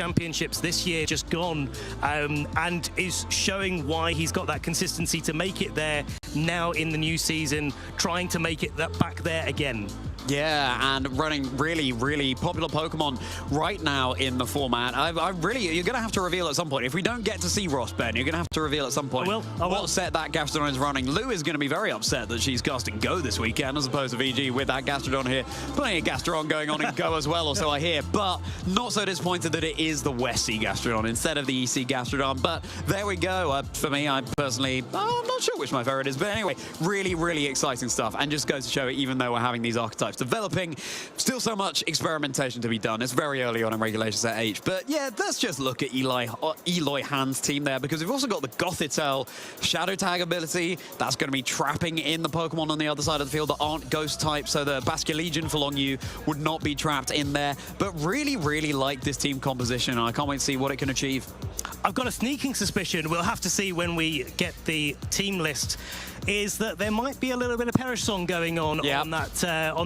championships this year just gone, and is showing why he's got that consistency to make it there now in the new season, trying to make it back there again. Yeah, and running really, really popular Pokemon right now in the format. You're going to have to reveal at some point. If we don't get to see Ross, Ben, you're going to have to reveal at some point what set that Gastrodon is running. Lou is going to be very upset that she's casting Go this weekend as opposed to VG with that Gastrodon here. Plenty of Gastrodon going on in Go as well, or so I hear, but not so disappointed that it is the West Sea Gastrodon instead of the EC Gastrodon. But there we go. For me, I'm not sure which my favorite is, but anyway, really, really exciting stuff. And just goes to show, even though we're having these archetypes developing, still so much experimentation to be done. It's very early on in regulation set H, but yeah, let's just look at Eloy Hand's team there, because we've also got the Gothitelle Shadow Tag ability. That's going to be trapping in the Pokemon on the other side of the field that aren't ghost type, so the Basculegion for Longyou would not be trapped in there. But really, really like this team composition, and I can't wait to see what it can achieve. I've got a sneaking suspicion, we'll have to see when we get the team list, is that there might be a little bit of Perish Song going on on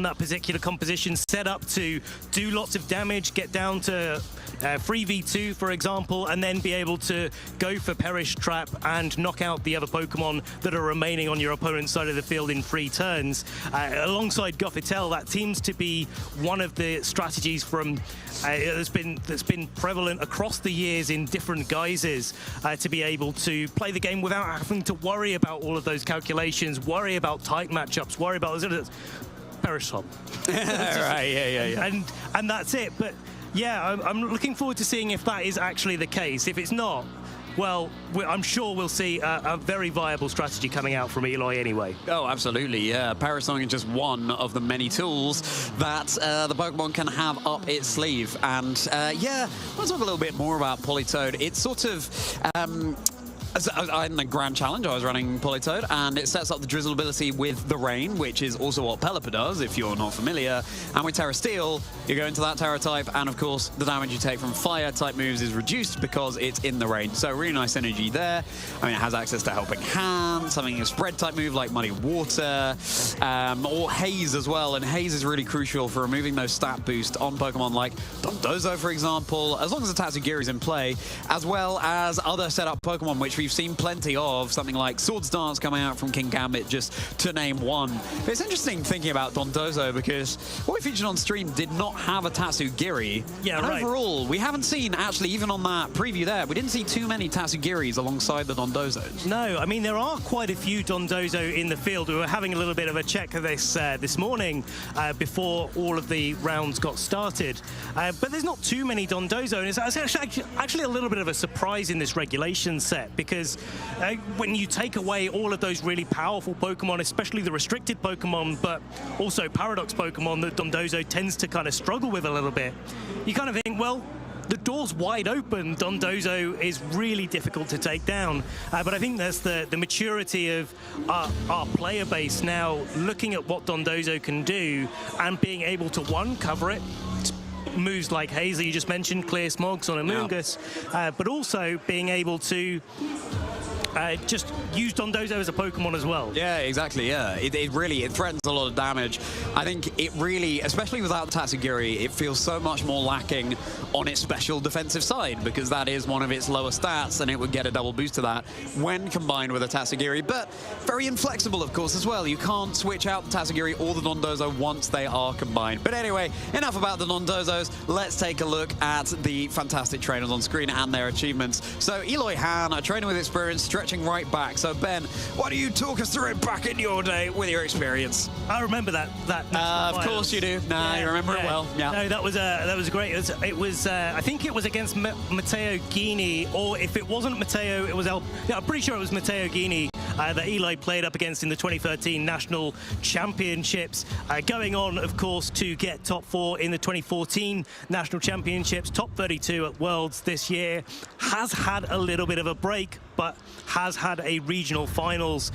that particular composition, set up to do lots of damage, get down to 3v2, for example, and then be able to go for Perish Trap and knock out the other Pokemon that are remaining on your opponent's side of the field in 3 turns. Alongside Gothitelle, that seems to be one of the strategies from that's been prevalent across the years in different guises, to be able to play the game without having to worry about all of those calculations, worry about tight matchups, worry about Perish Song. Right, yeah. And that's it. But yeah, I'm looking forward to seeing if that is actually the case. If it's not, well, I'm sure we'll see a very viable strategy coming out from Eloy anyway. Oh, absolutely, yeah. Perish Song is just one of the many tools that the Pokemon can have up its sleeve. And yeah, I want to talk a little bit more about Politoed. It's sort of... in the Grand Challenge, I was running Politoed, and it sets up the drizzle ability with the rain, which is also what Pelipper does, if you're not familiar. And with Terra Steel, you go into that Terra type, and of course, the damage you take from fire type moves is reduced because it's in the rain. So really nice synergy there. I mean, it has access to Helping Hand, something a spread type move like Muddy Water, or Haze as well. And Haze is really crucial for removing those stat boosts on Pokemon like Dondozo, for example, as long as the Tatsugiri's in play, as well as other setup Pokemon, which we've seen plenty of, something like Swords Dance coming out from King Gambit, just to name one. But it's interesting thinking about Dondozo, because what we featured on stream did not have a Tatsugiri. Yeah, and right. Overall, we haven't seen, actually, even on that preview there, we didn't see too many Tatsugiris alongside the Dondozos. No, I mean, there are quite a few Dondozo in the field. We were having a little bit of a check of this morning before all of the rounds got started. But there's not too many Dondozo, and it's actually a little bit of a surprise in this regulation set, because when you take away all of those really powerful Pokemon, especially the restricted Pokemon, but also Paradox Pokemon that Dondozo tends to kind of struggle with a little bit, you kind of think, well, the door's wide open. Dondozo is really difficult to take down. But I think that's the maturity of our player base now, looking at what Dondozo can do and being able to, one, cover it, moves like Haze, you just mentioned, Clear Smogs on Amoonguss, but also being able to just use Dondozo as a Pokemon as well. Yeah, exactly, yeah. It really threatens a lot of damage. I think it really, especially without the Tatsugiri, it feels so much more lacking on its special defensive side, because that is one of its lower stats, and it would get a double boost to that when combined with a Tatsugiri. But very inflexible, of course, as well. You can't switch out the Tatsugiri or the Dondozo once they are combined. But anyway, enough about the Dondozos. Let's take a look at the fantastic trainers on screen and their achievements. So Eloy Han, a trainer with experience, stretching right back. So Ben, why don't you talk us through it back in your day with your experience? I remember that. Of course you do. Nah, you remember it well. Yeah. No, that was great. It was I think it was against Matteo Ghini, or if it wasn't Matteo, it was I'm pretty sure it was Matteo Ghini that Eloy played up against in the 2013 National Championships, going on, of course, to get top 4 in the 2014 National Championships, top 32 at Worlds this year. Has had a little bit of a break, but has had a regional finals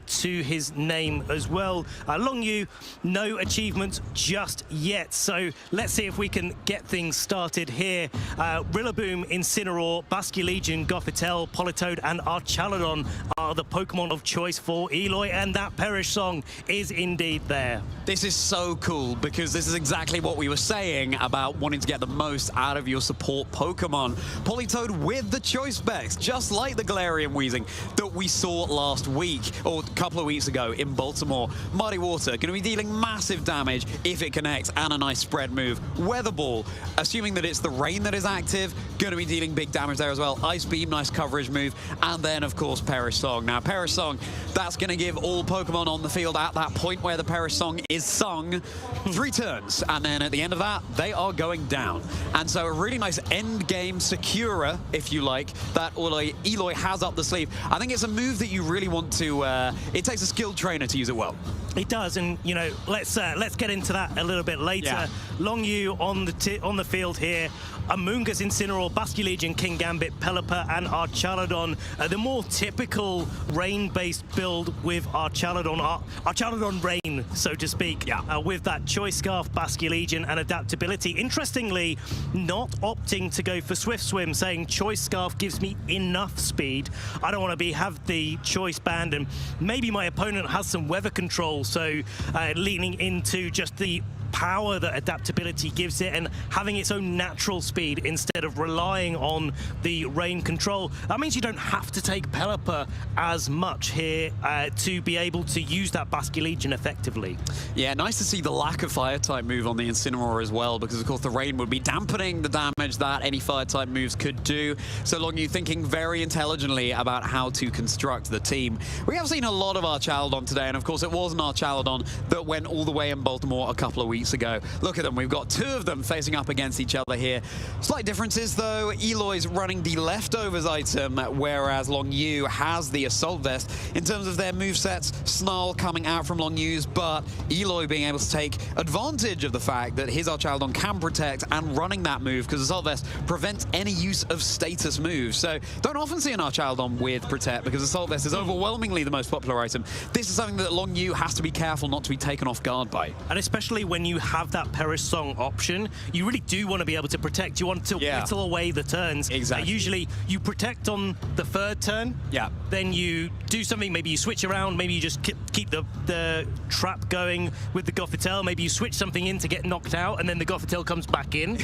to his name as well. Long Yu, no achievements just yet, so let's see if we can get things started here. Rillaboom, Incineroar, Basculegion, Gothitelle, Politoed, and Archaludon are the Pokemon of choice for Eloy, and that Perish song is indeed there. This is so cool because this is exactly what we were saying about wanting to get the most out of your support Pokemon. Politoed with the choice specs, just like the Galarian Weezing that we saw last week, or a couple of weeks ago in Baltimore. Muddy Water, going to be dealing massive damage if it connects, and a nice spread move. Weather Ball, assuming that it's the rain that is active, going to be dealing big damage there as well. Ice Beam, nice coverage move, and then of course Perish Song. Now Perish Song, that's going to give all Pokemon on the field at that point where the Perish Song is sung 3 turns, and then at the end of that they are going down. And so a really nice end game securer, if you like, that Eloy has up the sleeve. I think it's a move that you really want to, it takes a skilled trainer to use it well. It does, and you know, let's get into that a little bit later. Yeah. Long Yu on the field here. Amoonguss, Incineroar, Basculegion, King Gambit, Pelipper, and Archaludon. The more typical rain-based build with Archaludon, Archaludon Rain, so to speak. Yeah. With that Choice Scarf, Basculegion, and adaptability. Interestingly, not opting to go for Swift Swim, saying Choice Scarf gives me enough speed. I don't want to have the Choice Band, and maybe my opponent has some weather control, so leaning into just the power that adaptability gives it and having its own natural speed instead of relying on the rain control. That means you don't have to take Pelipper as much here to be able to use that Basculegion effectively. Yeah, nice to see the lack of fire-type move on the Incineroar as well, because of course the rain would be dampening the damage that any fire-type moves could do. So Long Yu thinking very intelligently about how to construct the team. We have seen a lot of Archaludon today, and of course it wasn't Archaludon that went all the way in Baltimore a couple of weeks ago. Look at them, we've got 2 of them facing up against each other here. Slight differences though, Eloy's running the leftovers item, whereas Long Yu has the Assault Vest. In terms of their movesets, Snarl coming out from Long Yu's, but Eloy being able to take advantage of the fact that his Archaludon can protect and running that move, because Assault Vest prevents any use of status moves. So don't often see an Archaludon with Protect, because Assault Vest is overwhelmingly the most popular item. This is something that Long Yu has to be careful not to be taken off guard by. And especially when you have that Perish Song option, you really do want to be able to protect. You want to whittle away the turns. Exactly. Usually you protect on the 3rd turn. Yeah. Then you do something, maybe you switch around, maybe you just keep the trap going with the Gothitelle, maybe you switch something in to get knocked out, and then the Gothitelle comes back in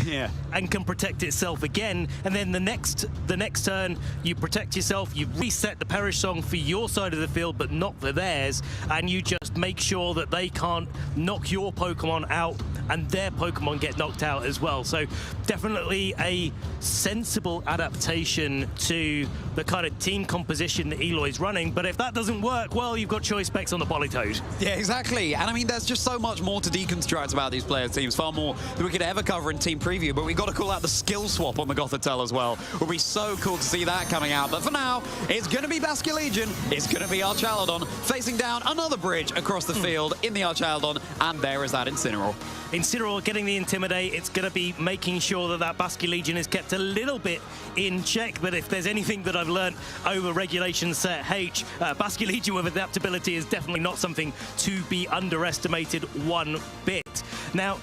and can protect itself again. And then the next turn, you protect yourself, you reset the Perish Song for your side of the field, but not for theirs, and you just make sure that they can't knock your Pokemon out and their Pokemon get knocked out as well. So definitely a sensible adaptation to the kind of team composition that Eloy's running. But if that doesn't work, well, you've got choice specs on the Politoed. Yeah, exactly. And I mean, there's just so much more to deconstruct about these player teams, far more than we could ever cover in team preview. But we've got to call out the skill swap on the Gothitelle as well. It would be so cool to see that coming out. But for now, it's going to be Basculegion, it's going to be Archaludon facing down another bridge across the field in the Archaludon, and there is that Incineroar. Incineroar getting the Intimidate. It's going to be making sure that that Basculegion is kept a little bit in check. But if there's anything that I've learned over Regulation Set H, Basculegion with adaptability is definitely not something to be underestimated one bit. Now,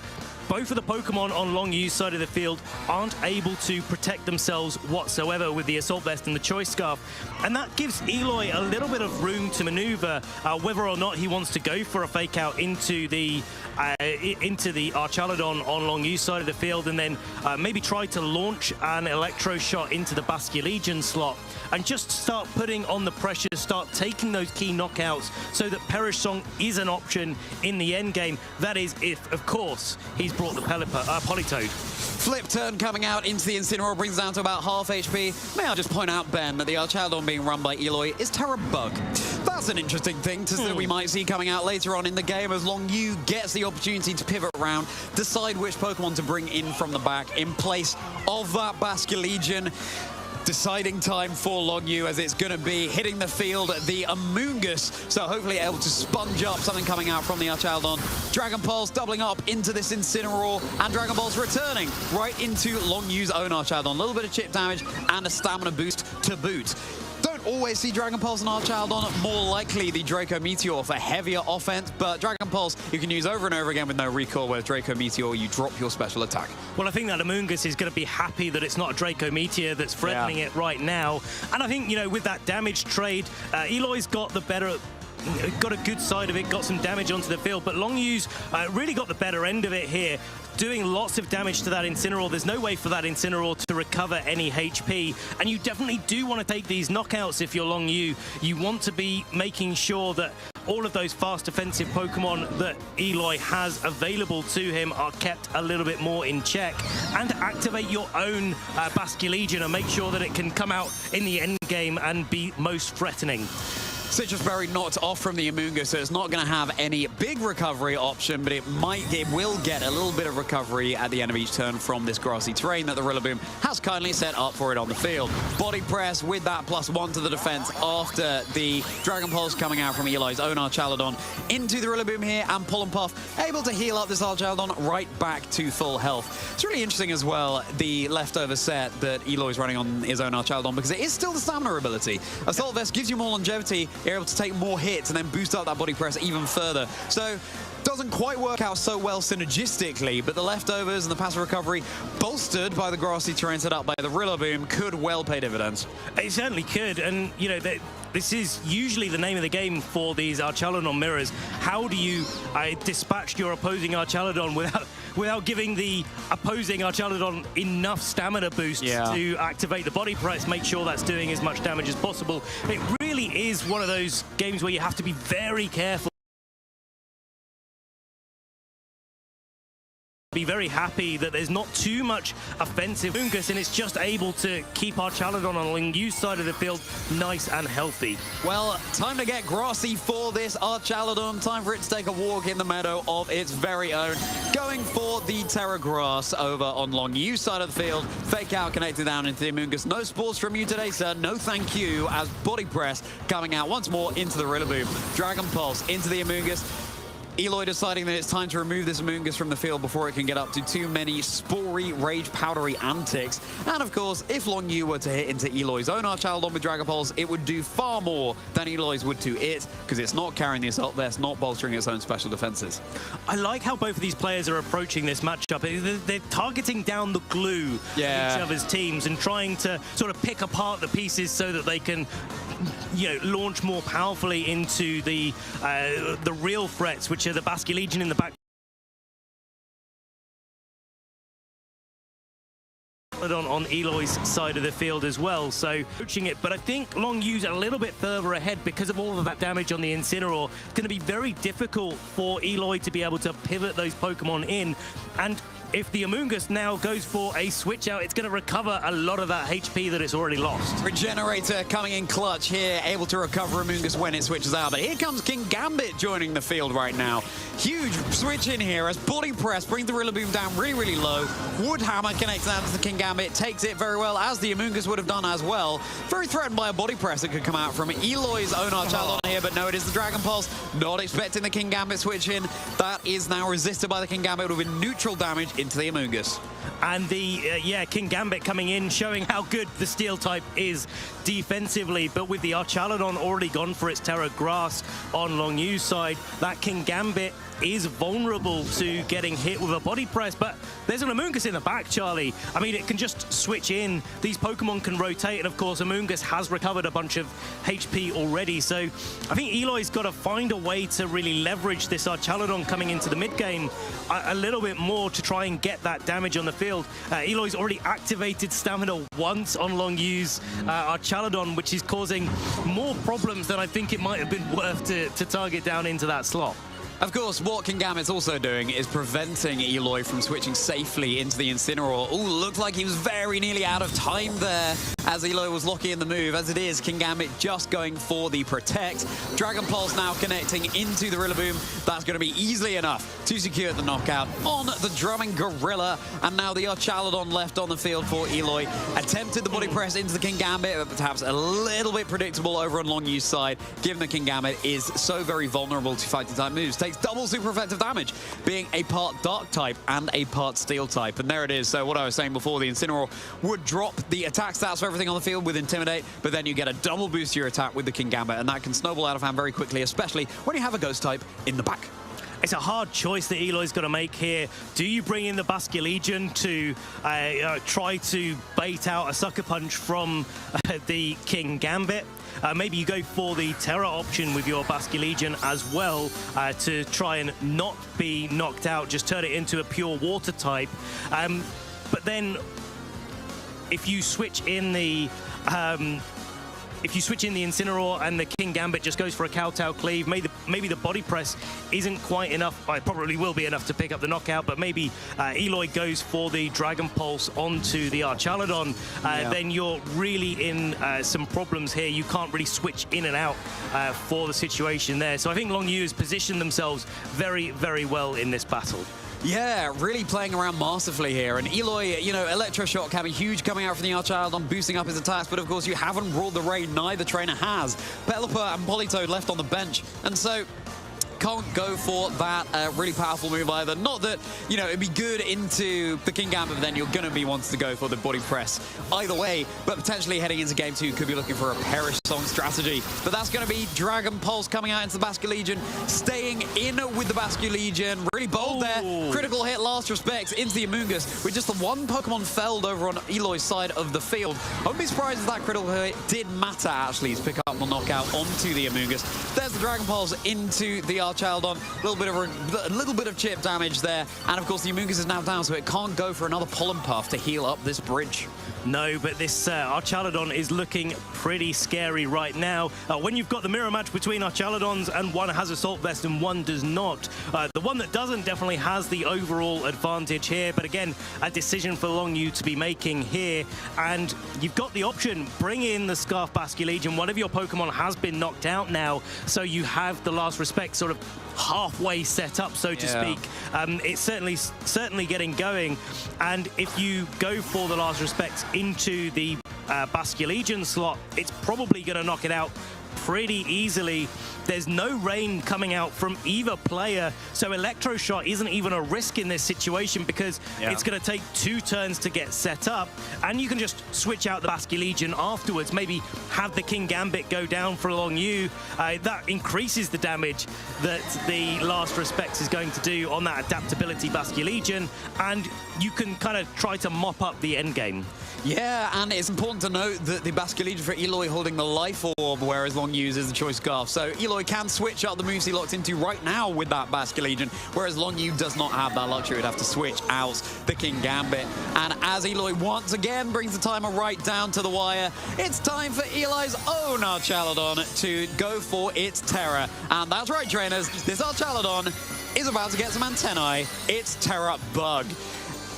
both of the Pokemon on Long Yu's side of the field aren't able to protect themselves whatsoever with the Assault Vest and the Choice Scarf. And that gives Eloy a little bit of room to maneuver whether or not he wants to go for a fake out into the Archaludon on Long Yu's side of the field, and then maybe try to launch an Electro Shot into the Basculegion slot and just start putting on the pressure, start taking those key knockouts so that Perish Song is an option in the end game. That is if, of course, he's brought the Politoed. Flip turn coming out into the Incineroar brings down to about half HP. May I just point out, Ben, that the Archaludon being run by Eloy is Terra Bug. That's an interesting thing that we might see coming out later on in the game as Long Yu gets the opportunity to pivot around, decide which Pokemon to bring in from the back in place of that Basculegion. Deciding time for Long Yu as it's going to be hitting the field, the Amoonguss, so hopefully able to sponge up something coming out from the Archaludon. Dragon Pulse doubling up into this Incineroar, and Dragon Pulse returning right into Long Yu's own Archaludon. A little bit of chip damage and a stamina boost to boot. Don't always see Dragon Pulse and Archchild on. More likely the Draco Meteor for heavier offense, but Dragon Pulse you can use over and over again with no recoil, whereas Draco Meteor, you drop your special attack. Well, I think that Amoonguss is going to be happy that it's not a Draco Meteor that's threatening it right now. And I think, you know, with that damage trade, Eloy's got the better... got a good side of it, got some damage onto the field, but Long Yu's really got the better end of it here, doing lots of damage to that Incineroar. There's no way for that Incineroar to recover any HP, and you definitely do want to take these knockouts if you're Long Yu. You want to be making sure that all of those fast defensive Pokemon that Eloy has available to him are kept a little bit more in check, and activate your own Basculegion and make sure that it can come out in the end game and be most threatening. Citrus Berry knocked off from the Amoonguss, so it's not going to have any big recovery option, but it will get a little bit of recovery at the end of each turn from this grassy terrain that the Rillaboom has kindly set up for it on the field. Body press with that +1 to the defense after the Dragon Pulse coming out from Eloy's own Archchaladon into the Rillaboom here, and Pull and Puff able to heal up this Archchaladon right back to full health. It's really interesting as well, the leftover set that Eloy's running on his own Archchaladon, because it is still the stamina ability. Assault Vest gives you more longevity, you're able to take more hits and then boost up that body press even further. So doesn't quite work out so well synergistically, but the leftovers and the passive recovery, bolstered by the grassy terrain set up by the Rillaboom, could well pay dividends. It certainly could, and you know, this is usually the name of the game for these Archchaladon mirrors. How do you dispatch your opposing Archchaladon without giving the opposing Archchaladon enough stamina boost to activate the body press, make sure that's doing as much damage as possible? It really is one of those games where you have to be very careful. Be very happy that there's not too much offensive Amoonguss, and it's just able to keep Archchaladon on the Long Yu side of the field nice and healthy. Well, time to get grassy for this Archchaladon. Time for it to take a walk in the meadow of its very own. Going for the Terra Grass over on Long Yu side of the field. Fake out connected down into the Amoonguss. No spores from you today, sir. No thank you, as body press coming out once more into the Rillaboom. Dragon Pulse into the Amoonguss. Eloy deciding that it's time to remove this Amoonguss from the field before it can get up to too many spory, rage, powdery antics. And of course, if Long Yu were to hit into Eloy's own Archchaladon with Dragon Pulse, it would do far more than Eloy's would to it, because it's not carrying the Assault Vest, not bolstering its own special defenses. I like how both of these players are approaching this matchup. They're targeting down the glue of each other's teams and trying to sort of pick apart the pieces so that they can, you know, launch more powerfully into the real threats, which are the Basculegion in the back on Eloy's side of the field as well, so coaching it. But I think Long Yu's a little bit further ahead because of all of that damage on the Incineroar. It's going to be very difficult for Eloy to be able to pivot those Pokemon in, and if the Amoonguss now goes for a switch out, it's going to recover a lot of that HP that it's already lost. Regenerator coming in clutch here, able to recover Amoonguss when it switches out. But here comes King Gambit joining the field right now. Huge switch in here as body press brings the Rillaboom down really, really low. Woodhammer connects down to the King Gambit, takes it very well, as the Amoonguss would have done as well. Very threatened by a body press that could come out from Eloy's own Archchaladon here, but no, it is the Dragon Pulse. Not expecting the King Gambit switch in. That is now resisted by the King Gambit with neutral damage into the Amoonguss. And the King Gambit coming in, showing how good the Steel type is defensively, but with the Archchaladon already gone for its Terra Grass on Long Yu's side, that King Gambit is vulnerable to getting hit with a body press. But there's an Amoonguss in the back, Charlie. I mean, it can just switch in. These Pokemon can rotate, and of course, Amoonguss has recovered a bunch of HP already. So I think Eloy's got to find a way to really leverage this Archchaladon coming into the mid-game a little bit more to try and get that damage on the field. Eloy's already activated Stamina once on Long Yu's Archchaladon, which is causing more problems than I think it might have been worth to target down into that slot. Of course, what King Gambit's also doing is preventing Eloy from switching safely into the Incineroar. Ooh, looked like he was very nearly out of time there as Eloy was locking in the move. As it is, King Gambit just going for the Protect. Dragon Pulse now connecting into the Rillaboom. That's going to be easily enough to secure the knockout on the Drumming Gorilla. And now the Archchaladon left on the field for Eloy. Attempted the body press into the King Gambit, but perhaps a little bit predictable over on Long Yu's side, given the King Gambit is so very vulnerable to fighting type moves. Takes takes double super effective damage, being a part dark type and a part steel type. And there it is. So what I was saying before, the Incineroar would drop the attack stats for everything on the field with Intimidate, but then you get a double boost to your attack with the King Gambit, and that can snowball out of hand very quickly, especially when you have a ghost type in the back. It's a hard choice that Eloy's got to make here. Do you bring in the Basculegion to try to bait out a Sucker Punch from the King Gambit? Maybe you go for the Terra option with your Basculegion as well to try and not be knocked out, just turn it into a pure water type. But then if you switch in the Incineroar and the King Gambit just goes for a Kowtow Cleave, maybe the body press isn't quite enough. It probably will be enough to pick up the knockout, but maybe Eloy goes for the Dragon Pulse onto the Archaludon. Then you're really in some problems here. You can't really switch in and out for the situation there. So I think Long Yu has positioned themselves very, very well in this battle. Yeah, really playing around masterfully here. And Eloy, you know, Electroshock can be huge coming out from the Archaludon, boosting up his attacks, but of course you haven't ruled the raid, neither trainer has. Pelipper and Politoed left on the bench, and so can't go for that really powerful move either. Not that, you know, it'd be good into the King Gambit, but then you're going to be wanting to go for the body press either way, but potentially heading into game 2 could be looking for a Perish Song strategy. But that's going to be Dragon Pulse coming out into the Basculegion, staying in with the Basculegion. Really bold there. Critical hit, last respects into the Amoonguss with just the one Pokemon felled over on Eloy's side of the field. I wouldn't be surprised if that critical hit did matter, actually, to pick up the knockout onto the Amoonguss. There's the Dragon Pulse into the Archaludon, a little bit of chip damage there, and of course the Amoonguss is now down, so it can't go for another Pollen Puff to heal up this bridge. No, but this Archaludon is looking pretty scary right now. When you've got the mirror match between Archaludons and one has Assault Vest and one does not, the one that doesn't definitely has the overall advantage here, but again, a decision for Long Yu to be making here, and you've got the option, bring in the Scarf Basculegion. One of your Pokemon has been knocked out now, so you have the last respect sort of halfway set up, so to speak. It's certainly getting going, and if you go for the last respect into the Basculegion slot, it's probably going to knock it out pretty easily. There's no rain coming out from either player, so Electroshot isn't even a risk in this situation because it's going to take 2 turns to get set up, and you can just switch out the Basculegion afterwards, maybe have the King Gambit go down for Long Yu. That increases the damage that the last respects is going to do on that adaptability Basculegion, and you can kind of try to mop up the end game. Yeah, and it's important to note that the Basculegion for Eloy holding the Life Orb, whereas Long Yu is the Choice Scarf. So Eloy can switch out the moves he locked into right now with that Basculegion, whereas Long Yu does not have that luxury. He'd have to switch out the King Gambit. And as Eloy once again brings the timer right down to the wire, it's time for Eloy's own Archaludon to go for its Terra. And that's right, trainers, this Archaludon is about to get some antennae. It's Terra Bug.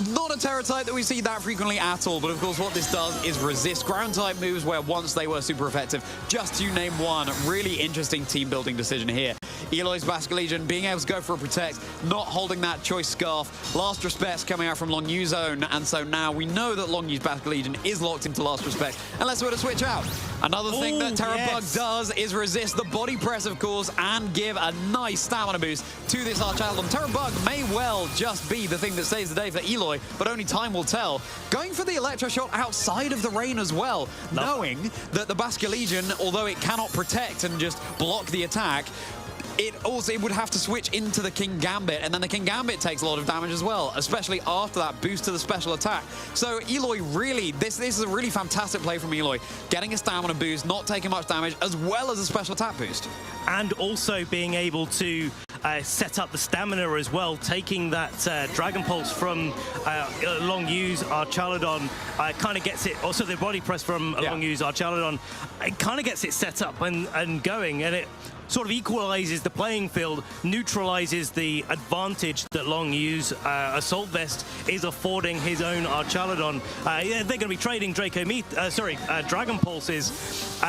Not a Terra type that we see that frequently at all, but of course what this does is resist ground type moves where once they were super effective. Just to name one, really interesting team building decision here. Eloy's Basculegion being able to go for a Protect, not holding that Choice Scarf. Last Respects coming out from Long Yu's own, and so now we know that Long Yu's Basculegion is locked into Last Respect, unless we're to switch out. Another thing that Terra Bug does is resist the body press, of course, and give a nice stamina boost to this Archaludon. Terra Bug may well just be the thing that saves the day for Eloy, but only time will tell. Going for the Electroshot outside of the rain as well, knowing that the Basculegion, although it cannot protect and just block the attack, it would have to switch into the King Gambit, and then the King Gambit takes a lot of damage as well, especially after that boost to the special attack. So Eloy really, this is a really fantastic play from Eloy, getting a stamina boost, not taking much damage, as well as a special attack boost. And also being able to set up the stamina as well, taking that Dragon Pulse from Long Yu's Archaludon, kind of gets it, also the body press from Long Yu's Archaludon, it kind of gets it set up and going, and it sort of equalizes the playing field, neutralizes the advantage that Long Yu's Assault Vest is affording his own Archaludon. They're going to be trading Dragon Pulses,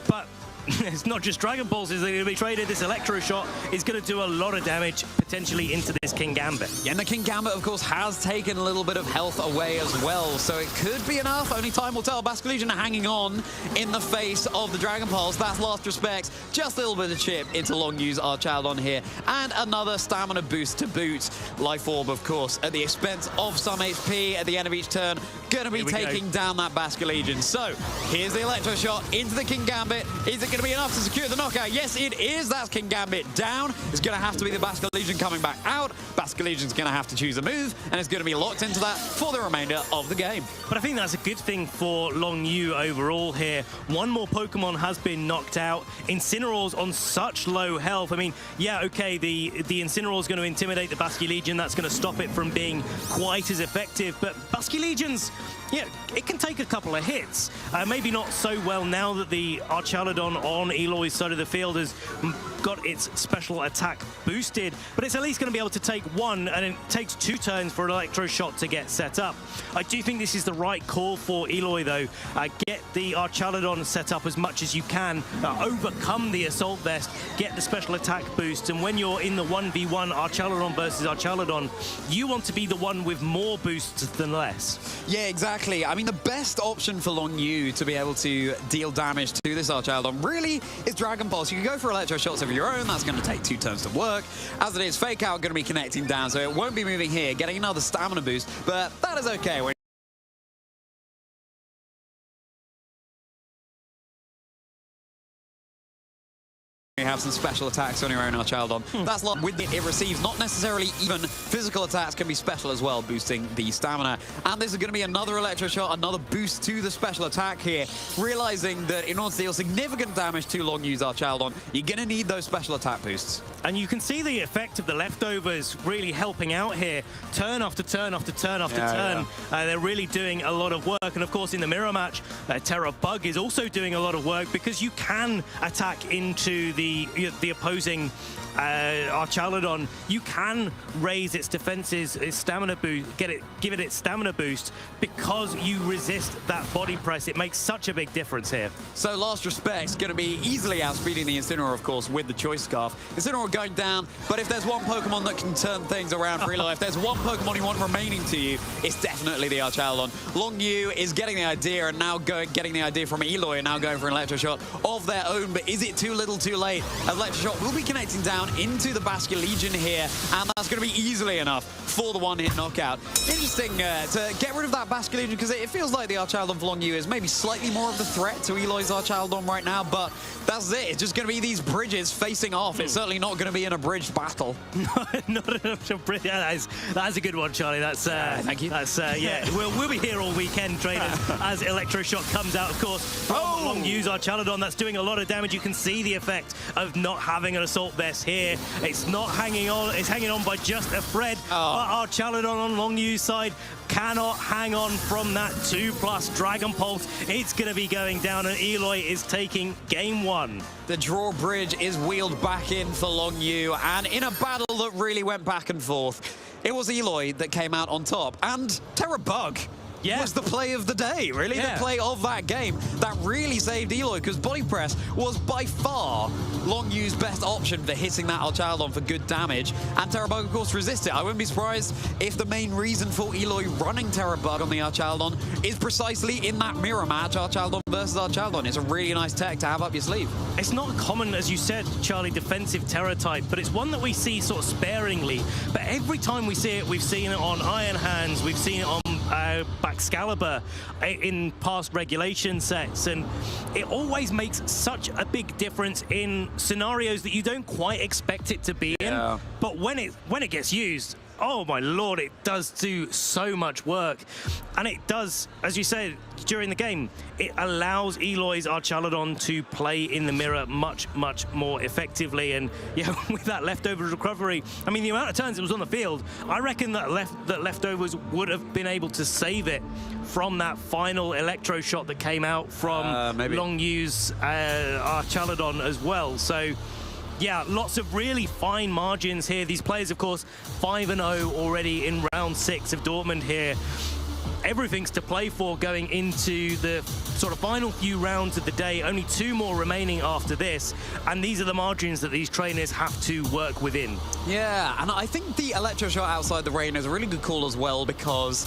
but it's not just Dragon Pulses that are going to be traded. This Electro Shot is going to do a lot of damage, potentially into this King Gambit. Yeah, and the King Gambit, of course, has taken a little bit of health away as well, so it could be enough. Only time will tell. Basque Legion hanging on in the face of the Dragon Pulse. That's last respects. Just a little bit of chip into Long Yu's Archchild on here, and another stamina boost to boot. Life Orb, of course, at the expense of some HP at the end of each turn. Going to be taking down that Basque Legion. So here's the Electro Shot into the King Gambit. Is it going to be enough to secure the knockout? Yes, it is. That's King Gambit down. It's going to have to be the Basque Legion coming back out. Basque Legion's going to have to choose a move, and it's going to be locked into that for the remainder of the game. But I think that's a good thing for Long Yu overall here. One more Pokemon has been knocked out. Incineroar's on such low health. I mean, yeah, okay, the Incineroar's going to intimidate the Basque Legion. That's going to stop it from being quite as effective. But Basque Legion's, yeah, it can take a couple of hits. Maybe not so well now that the Archaludon on Eloy's side of the field has got its special attack boosted, but it's at least going to be able to take one, and it takes 2 turns for an Electro Shot to get set up. I do think this is the right call for Eloy, though. Get the Archaludon set up as much as you can, overcome the Assault Vest, get the special attack boost, and when you're in the 1v1 Archaludon versus Archaludon, you want to be the one with more boosts than less. Yeah, exactly. I mean, the best option for Long Yu to be able to deal damage to this Archaludon really is Dragon Pulse. You can go for Electro Shots of your own. That's going to take 2 turns to work. As it is, Fake Out going to be connecting down, so it won't be moving here, getting another stamina boost, but that is okay. You have some special attacks on your own Archaludon. That's like with it receives not necessarily even physical attacks, can be special as well, boosting the stamina. And this is going to be another Electro Shot, another boost to the special attack here, realizing that in order to deal significant damage to Long Yu's Archaludon, you're going to need those special attack boosts. And you can see the effect of the leftovers really helping out here. Turn after turn after turn after turn. Yeah. They're really doing a lot of work. And of course, in the mirror match, Terra Bug is also doing a lot of work because you can attack into the opposing Archaludon. You can raise its defenses, its stamina boost, give it its stamina boost because you resist that body press. It makes such a big difference here. So last respect's going to be easily outspeeding the Incineroar, of course, with the Choice Scarf. Incineroar going down, but if there's one Pokemon that can turn things around for Eloy, if there's one Pokemon you want remaining to you, it's definitely the Archaludon. Long Yu is getting the idea, and now getting the idea from Eloy, and now going for an Electro Shot of their own, but is it too little too late? Electro Shot will be connecting down into the Basque Legion here, and that's going to be easily enough for the one-hit knockout. Interesting to get rid of that Basque Legion, because it feels like the Archaludon for Long Yu is maybe slightly more of the threat to Eloy's Archaludon right now, but that's it. It's just going to be these bridges facing off. It's certainly not going to be an abridged battle. Not enough to bridge. Yeah, that's a good one, Charlie. That's thank you. That's yeah. We'll be here all weekend, traders, as Electro Shot comes out, of course, from Long Yu's Archaludon. That's doing a lot of damage. You can see the effect of not having an Assault Vest here. It's not hanging on. It's hanging on by just a thread. But Archaludon on Long Yu's side cannot hang on from that 2+ Dragon Pulse. It's going to be going down, and Eloy is taking game 1. The drawbridge is wheeled back in for Long Yu, and in a battle that really went back and forth, it was Eloy that came out on top, and Terra Bug was the play of the day, really, the play of that game that really saved Eloy, because Body Press was by far Long Yu's best option for hitting that Archaludon for good damage, and Terra Bug, of course, resisted. I wouldn't be surprised if the main reason for Eloy running Terra Bug on the Archaludon is precisely in that mirror match, Archaludon versus Archaludon. It's a really nice tech to have up your sleeve. It's not common, as you said, Charlie, defensive Terra type, but it's one that we see sort of sparingly. But every time we see it, we've seen it on Iron Hands, we've seen it on Excalibur in past regulation sets, and it always makes such a big difference in scenarios that you don't quite expect it to be in. But when it gets used, oh my lord, it does do so much work. And it does, as you said, during the game, it allows Eloy's Archaludon to play in the mirror much, much more effectively. And yeah, with that leftover recovery, I mean, the amount of turns it was on the field, I reckon that leftovers would have been able to save it from that final Electro Shot that came out from Long Yu's Archaludon as well. So yeah, lots of really fine margins here. These players, of course, 5-0 already in round 6 of Dortmund here. everything's to play for going into the sort of final few rounds of the day. Only 2 more remaining after this, and these are the margins that these trainers have to work within. Yeah, and I think the Electro Shot outside the rain is a really good call as well, because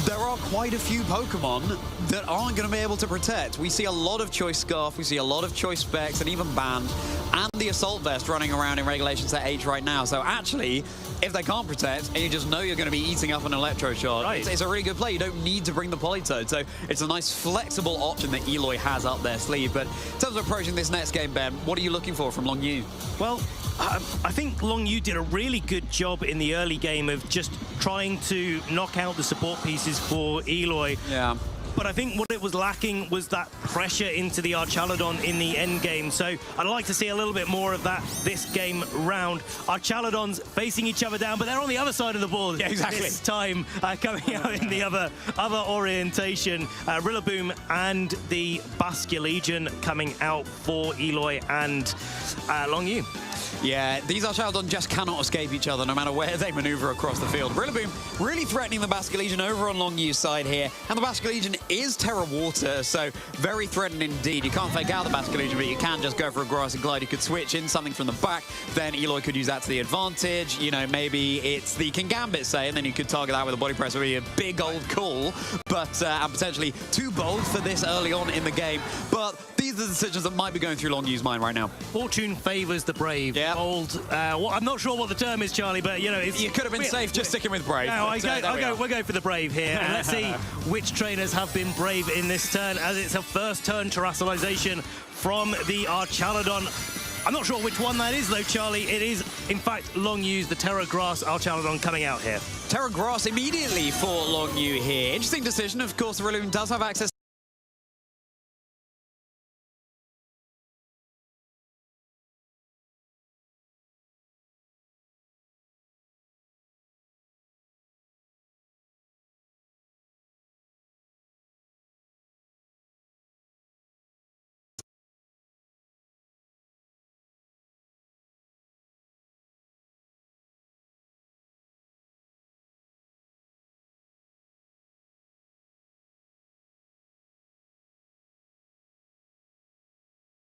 there are quite a few Pokemon that aren't going to be able to protect. We see a lot of Choice Scarf, we see a lot of Choice Specs, and even Band, and the Assault Vest running around in Regulation Set H right now. So actually, if they can't protect, and you just know you're going to be eating up an Electro Shot, right, it's a really good play. You don't need to bring the Politoed. So it's a nice flexible option that Eloy has up their sleeve. But in terms of approaching this next game, Ben, what are you looking for from Long Yu? Well, I think Long Yu did a really good job in the early game of just trying to knock out the support pieces for Eloy. Yeah. But I think what it was lacking was that pressure into the Archaludon in the end game. So I'd like to see a little bit more of that this game round. Archaludons facing each other down, but they're on the other side of the board. Yeah, exactly. This time coming out in the other orientation. Rillaboom and the Basculegion coming out for Eloy and Long Yu. Yeah, these Archaludon just cannot escape each other no matter where they maneuver across the field. Rillaboom really threatening the Basculegion over on Long Yu's side here. And the Basculegion is Terra Water, so very threatening indeed. You can't fake out the Basculegion, but you can just go for a Grassy Glide. You could switch in something from the back, then Eloy could use that to the advantage. You know, maybe it's the Kingambit, say, and then you could target that with a Body Press. It would be a big old call, but and potentially too bold for this early on in the game. But these are the decisions that might be going through Long Yu's mind right now. Fortune favors the brave. Yeah. Old, well, I'm not sure what the term is, Charlie, but you know, you could have been safe just sticking with brave. No, we'll go for the brave here, and let's see which trainers have been brave in this turn, as it's a first turn Terrestrialization from the Archaludon. I'm not sure which one that is, though, Charlie. It is, in fact, Long Yu's, the Terra Grass Archaludon coming out here. Terra Grass immediately for Long Yu here. Interesting decision. Of course, the Rillaboom does have access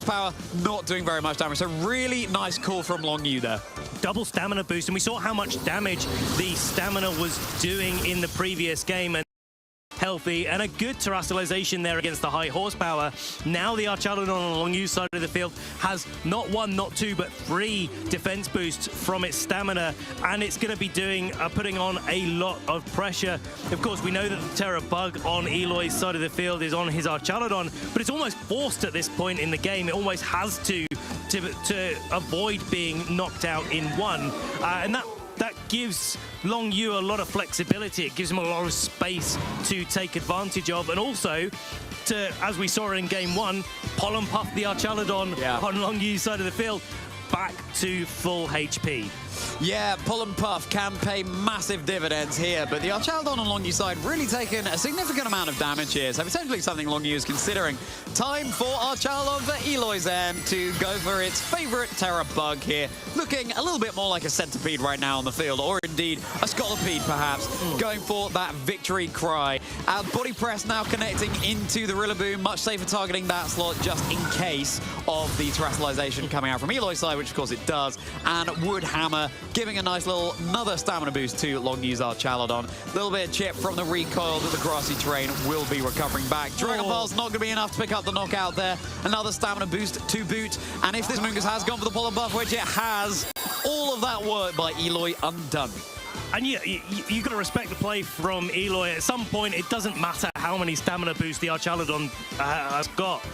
power, not doing very much damage. So really nice call from Long Yu there. Double stamina boost, and we saw how much damage the stamina was doing in the previous game, and healthy, and a good terrestrialization there against the high horsepower. Now the Archaludon on Long Yu's side of the field has not 1, not 2, but 3 defense boosts from its stamina, and it's going to be doing putting on a lot of pressure. Of course, we know that the Terra Bug on Eloy's side of the field is on his Archaludon, but it's almost forced at this point in the game. It almost has to avoid being knocked out in one, and that gives Long Yu a lot of flexibility. It gives him a lot of space to take advantage of, and also to, as we saw in game 1, Pollen Puff the Archaludon on Long Yu's side of the field back to full HP. Yeah, Pollen Puff can pay massive dividends here, but the Archaludon on Long Yu's side really taking a significant amount of damage here, so potentially something Long Yu is considering. Time for Archaludon for Eloy's end to go for its favorite Terra Bug here, looking a little bit more like a Centipede right now on the field, or indeed a Scolipede perhaps, going for that victory cry. Body Press now connecting into the Rillaboom, much safer targeting that slot just in case of the terrestrialization coming out from Eloy's side, which of course it does, and Wood Hammer giving a nice little another stamina boost to Long Yu's Archaludon. A little bit of chip from the recoil that the grassy terrain will be recovering back. Dragon Ball's not going to be enough to pick up the knockout there. Another stamina boost to boot, and if this Moongus has gone for the Pollen Buff, which it has, all of that work by Eloy undone. And you've got to respect the play from Eloy. At some point, it doesn't matter how many stamina boosts the Archaludon has got.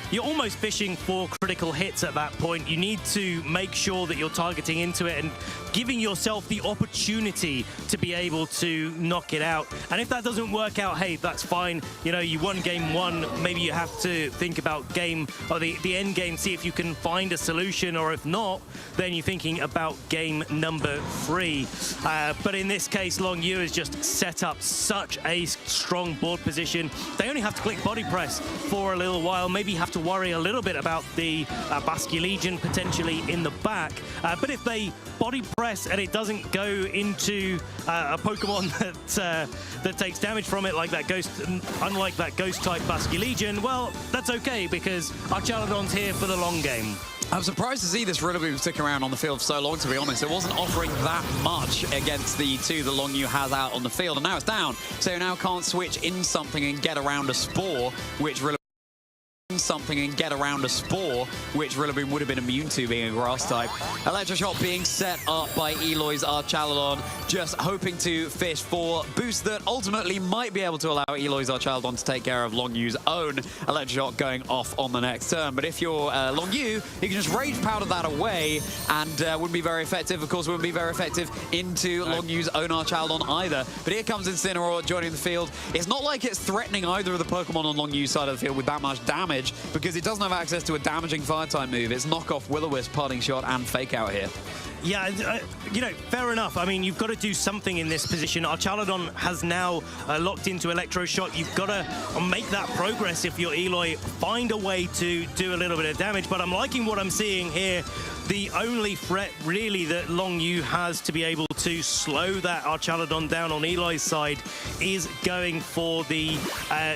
You're almost fishing for critical hits at that point. You need to make sure that you're targeting into it and giving yourself the opportunity to be able to knock it out. And if that doesn't work out, hey, that's fine. You know, you won game 1. Maybe you have to think about the end game, see if you can find a solution, or if not, then you're thinking about game number 3. But in this case, Long Yu has just set up such a strong board position. They only have to click Body Press for a little while, maybe have to to worry a little bit about the Basque Legion potentially in the back. But if they body press and it doesn't go into a Pokemon that takes damage from it, like that Ghost, unlike that Ghost-type Basque Legion, well, that's okay because Archaladon's here for the long game. I'm surprised to see this Rillaboom stick around on the field for so long, to be honest. It wasn't offering that much against the two that Longyou has out on the field, and now it's down. So you now can't switch in something and get around a Spore, which Rillaboom would have been immune to, being a grass type. Electroshock being set up by Eloy's Archaladon, just hoping to fish for boosts that ultimately might be able to allow Eloy's Archaladon to take care of Longyu's own Electroshock going off on the next turn. But if you're Longyou, you can just Rage Powder that away, and wouldn't be very effective. Of course, wouldn't be very effective into Longyu's own Archaladon either. But here comes Incineroar joining the field. It's not like it's threatening either of the Pokemon on Longyu's side of the field with that much damage, because it doesn't have access to a damaging Fire-type move. It's knock-off Will-O-Wisp, Parting Shot, and Fake Out here. Yeah, you know, fair enough. I mean, you've got to do something in this position. Archaladon has now locked into Electroshock. You've got to make that progress if you're Eloy. Find a way to do a little bit of damage. But I'm liking what I'm seeing here. The only threat, really, that Longyou has to be able to slow that Archaladon down on Eloy's side is going for the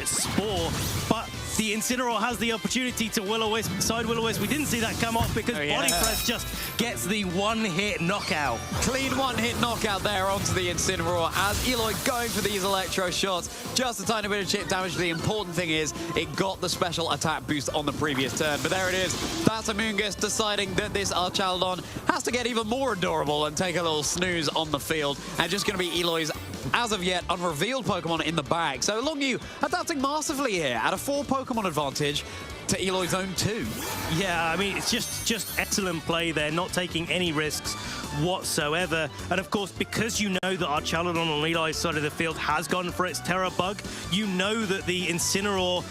Spore. But the Incineroar has the opportunity to Will-O-Wisp, side Will-O-Wisp. We didn't see that come off because Body Press just gets the one-hit knockout. Clean one-hit knockout there onto the Incineroar as Eloy going for these Electro shots. Just a tiny bit of chip damage. The important thing is it got the special attack boost on the previous turn. But there it is. That's Amoonguss deciding that this Archaladon has to get even more adorable and take a little snooze on the field. And just going to be Eloy's, as of yet, unrevealed Pokemon in the bag. So Longyou adapting massively here at a 4 Pokemon advantage to Eloy's own 2. Yeah, I mean, it's just excellent play there, not taking any risks whatsoever. And of course, because you know that Archaladon on Eloy's side of the field has gone for its Terra Bug, you know that the Incineroar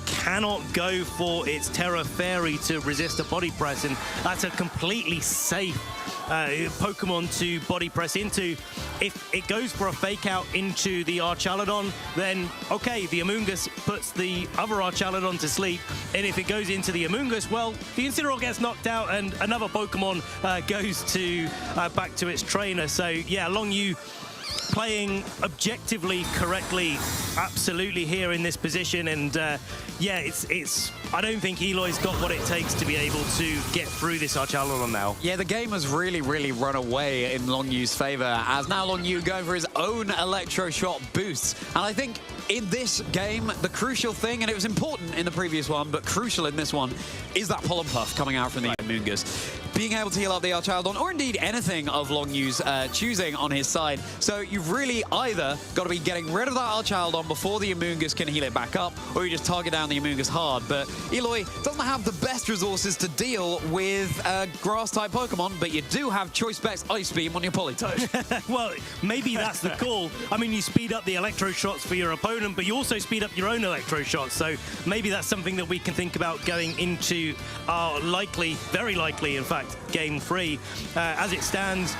cannot go for its Terra Fairy to resist a Body Press, and that's a completely safe Pokemon to Body Press into. If it goes for a Fake Out into the Archaladon, then okay, the Amoonguss puts the other Archaladon to sleep, and if it goes into the Amoonguss, well, the Incineroar gets knocked out and another Pokemon goes to back to its trainer. So yeah, Longyou playing objectively correctly, absolutely here in this position, and yeah, it's I don't think Eloy's got what it takes to be able to get through this Archaladon now. Yeah, the game has really run away in Longyu's favor, as now Longyou going for his own Electro Shot boosts. And I think in this game, the crucial thing, and it was important in the previous one, but crucial in this one, is that Pollen Puff coming out from the Amoonguss. Being able to heal up the Archaladon, or indeed anything of Longyu's choosing on his side. So you've really either got to be getting rid of that Archaladon before the Amoonguss can heal it back up, or you just target down the Amoonguss hard. But Eloy doesn't have the best resources to deal with Grass-type Pokemon, but you do have Choice Specs Ice Beam on your Politoed. Well, maybe that's the call. I mean, you speed up the Electro Shots for your opponent, but you also speed up your own Electro Shots. So maybe that's something that we can think about going into our likely, very likely, in fact, Game 3. As it stands,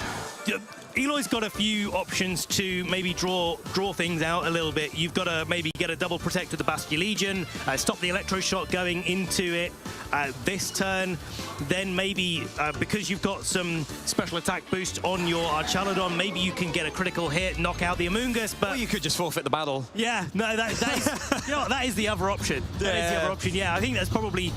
Eloy's got a few options to maybe draw things out a little bit. You've got to maybe get a double protect with the Basque Legion, stop the Electro Shot going into it this turn. Then maybe, because you've got some special attack boost on your Archaladon, maybe you can get a critical hit, knock out the Amoonguss, but... Or you could just forfeit the battle. Yeah, no, that is, you know, that is the other option. That is the other option, yeah. I think that's probably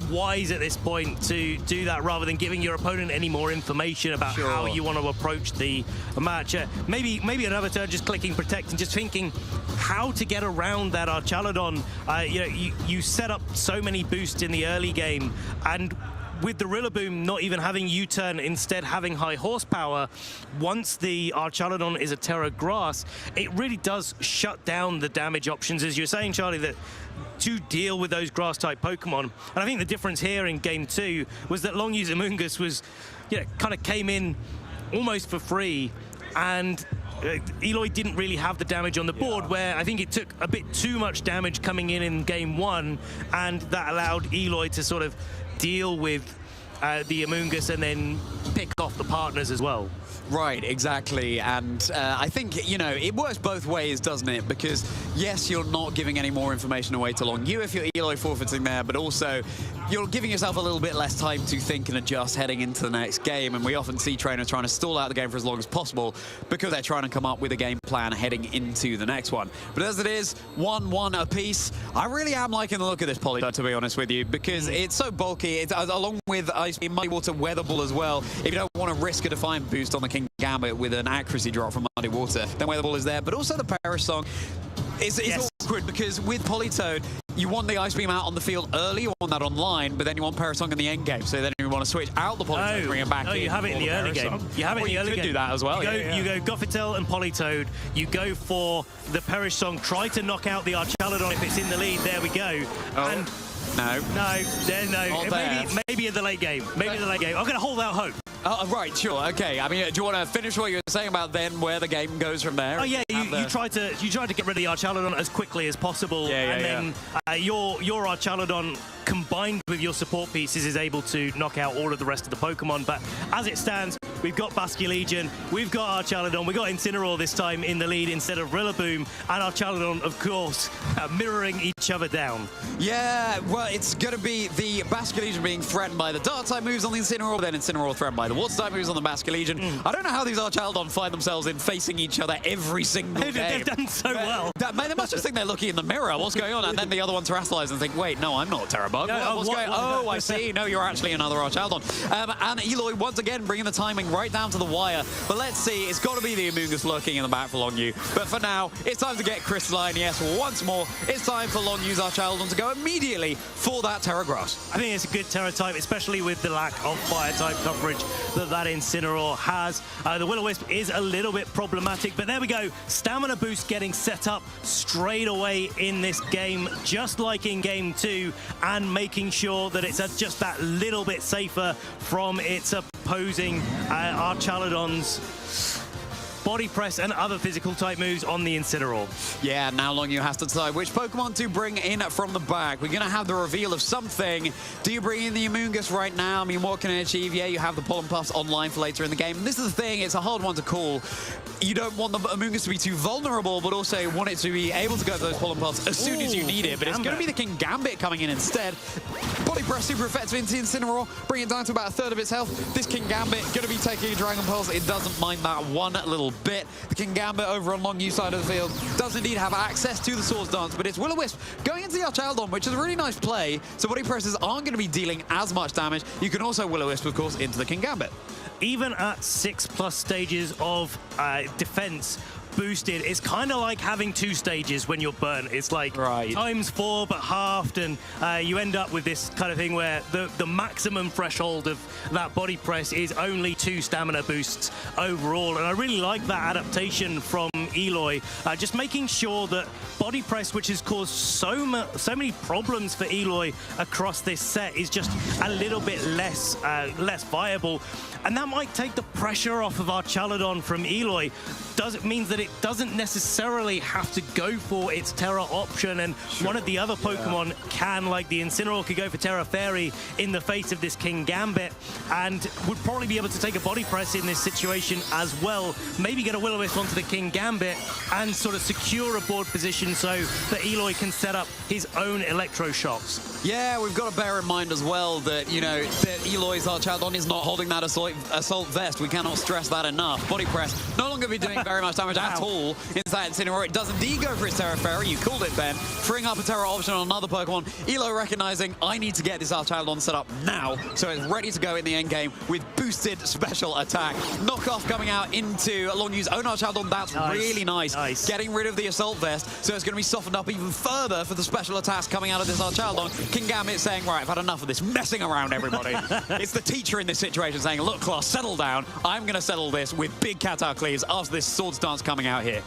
wise at this point to do that, rather than giving your opponent any more information about how you want to approach the match. Maybe another turn just clicking Protect and just thinking how to get around that Archaladon. You know, you set up so many boosts in the early game, and with the Rillaboom not even having U-turn, instead having high horsepower, once the Archaladon is a Terra Grass, it really does shut down the damage options, as you're saying, Charlie, that to deal with those Grass-type Pokemon. And I think the difference here in Game 2 was that Longyu's Amoonguss was, you know, kind of came in almost for free, and Eloy didn't really have the damage on the board, where I think it took a bit too much damage coming in Game 1, and that allowed Eloy to sort of deal with the Amoongus and then pick off the partners as well. Right, exactly. And I think, you know, it works both ways, doesn't it? Because, yes, you're not giving any more information away to Long Yu if you're Eloy forfeiting there, but also you're giving yourself a little bit less time to think and adjust heading into the next game. And we often see trainers trying to stall out the game for as long as possible because they're trying to come up with a game plan heading into the next one. But as it is, 1-1 apiece, I really am liking the look of this poly, to be honest with you, because it's so bulky. It's, along with Ice Beam, Muddy Water, Weatherball as well. If you don't want to risk a Defiant boost on the King Gambit with an accuracy drop from Muddy Water, then Weatherball is there. But also the Perish Song is awkward because with Politoed, you want the Ice Beam out on the field early, you want that online, but then you want Perish Song in the end game. So then you want to switch out the Politoed, bring it back in. No, you have it in the early game. You have it in the early game. You could do that as well. You go Gothitelle and Politoed. You go for the Perish Song. Try to knock out the Archaladon if it's in the lead. There we go. Oh. And No. Maybe in the late game. Maybe in the late game. I'm going to hold out hope. Right, sure, okay. I mean, do you want to finish what you were saying about then where the game goes from there? Oh yeah, you try to get rid of the Archaladon as quickly as possible, then your Archaladon combined with your support pieces is able to knock out all of the rest of the Pokemon. But as it stands, we've got Basculegion, we've got Archaladon, we've got Incineroar this time in the lead instead of Rillaboom, and Archaladon, of course, mirroring each other down. Yeah, well, it's going to be the Basculegion being threatened by the Dark-type moves on the Incineroar, then Incineroar threatened by the Water-type moves on the Basculegion. I don't know how these Archaladon find themselves in facing each other every single game. They've done so well. They must just think they're looking in the mirror. What's going on? And then the other one terrestrialize and think, wait, no, I'm not Terrabug. No, What's going on? Oh, I see. No, you're actually another Archaladon. And Eloy, once again, bringing the timing right down to the wire. But let's see. It's got to be the Amoongus lurking in the back for Long Yu. But for now, it's time to get Crystalline. Yes, once more, it's time for Long Yu's Archaladon to go immediately for that Terra Grass. I think it's a good Terra type, especially with the lack of Fire type coverage that Incineroar has. The Will-O-Wisp is a little bit problematic, but there we go. Stamina boost getting set up straight away in this game, just like in game 2, and making sure that it's just that little bit safer from its opposing Archaladon's body press and other physical type moves on the Incineroar. Yeah, now Long Yu has to decide which Pokemon to bring in from the back. We're going to have the reveal of something. Do you bring in the Amoongus right now? I mean, what can it achieve? Yeah, you have the Pollen Puffs online for later in the game. And this is the thing, it's a hard one to call. You don't want the Amoongus to be too vulnerable, but also you want it to be able to go for those Pollen Puffs as soon as you need it. But it's going to be the King Gambit coming in instead. Body Press super effective into Incineroar, bring it down to about a third of its health. This King Gambit going to be taking a Dragon Pulse. It doesn't mind that one little bit. The King Gambit over on Long Yu side of the field does indeed have access to the Swords Dance, but it's Will-O-Wisp going into the Archaladon, which is a really nice play. So body presses aren't going to be dealing as much damage. You can also Will-O-Wisp, of course, into the King Gambit. Even at 6+ stages of defense boosted, it's kind of like having 2 stages when you're burnt. It's like ×4 but halved, and you end up with this kind of thing where the maximum threshold of that body press is only 2 stamina boosts overall. And I really like that adaptation from Eloy, just making sure that body press, which has caused so many problems for Eloy across this set, is just a little bit less viable. And that might take the pressure off of Archaladon from Eloy. It means that it doesn't necessarily have to go for its Terra option, and one of the other Pokemon can, like the Incineroar, could go for Terra Fairy in the face of this King Gambit, and would probably be able to take a body press in this situation as well. Maybe get a Will-O-Wisp onto the King Gambit and sort of secure a board position so that Eloy can set up his own electroshocks. Yeah, we've got to bear in mind as well that, you know, that Eloy's Archaladon is not holding that Assault Vest. We cannot stress that enough. Body press no longer be doing very much damage at all inside Incineroar. It does indeed go for its Terra Fairy. You called it, Ben. Freeing up a Terra option on another Pokemon. Eloy recognizing, I need to get this Archaladon set up now, so it's ready to go in the end game with boosted special attack. Knockoff coming out into Long Yu's own Archaladon. That's really nice. Getting rid of the Assault Vest, so it's going to be softened up even further for the special attacks coming out of this Archaladon. King Gambit saying, right, I've had enough of this messing around, everybody. It's the teacher in this situation saying, look, class, settle down. I'm going to settle this with big Cataclysms after this Swords Dance coming out here.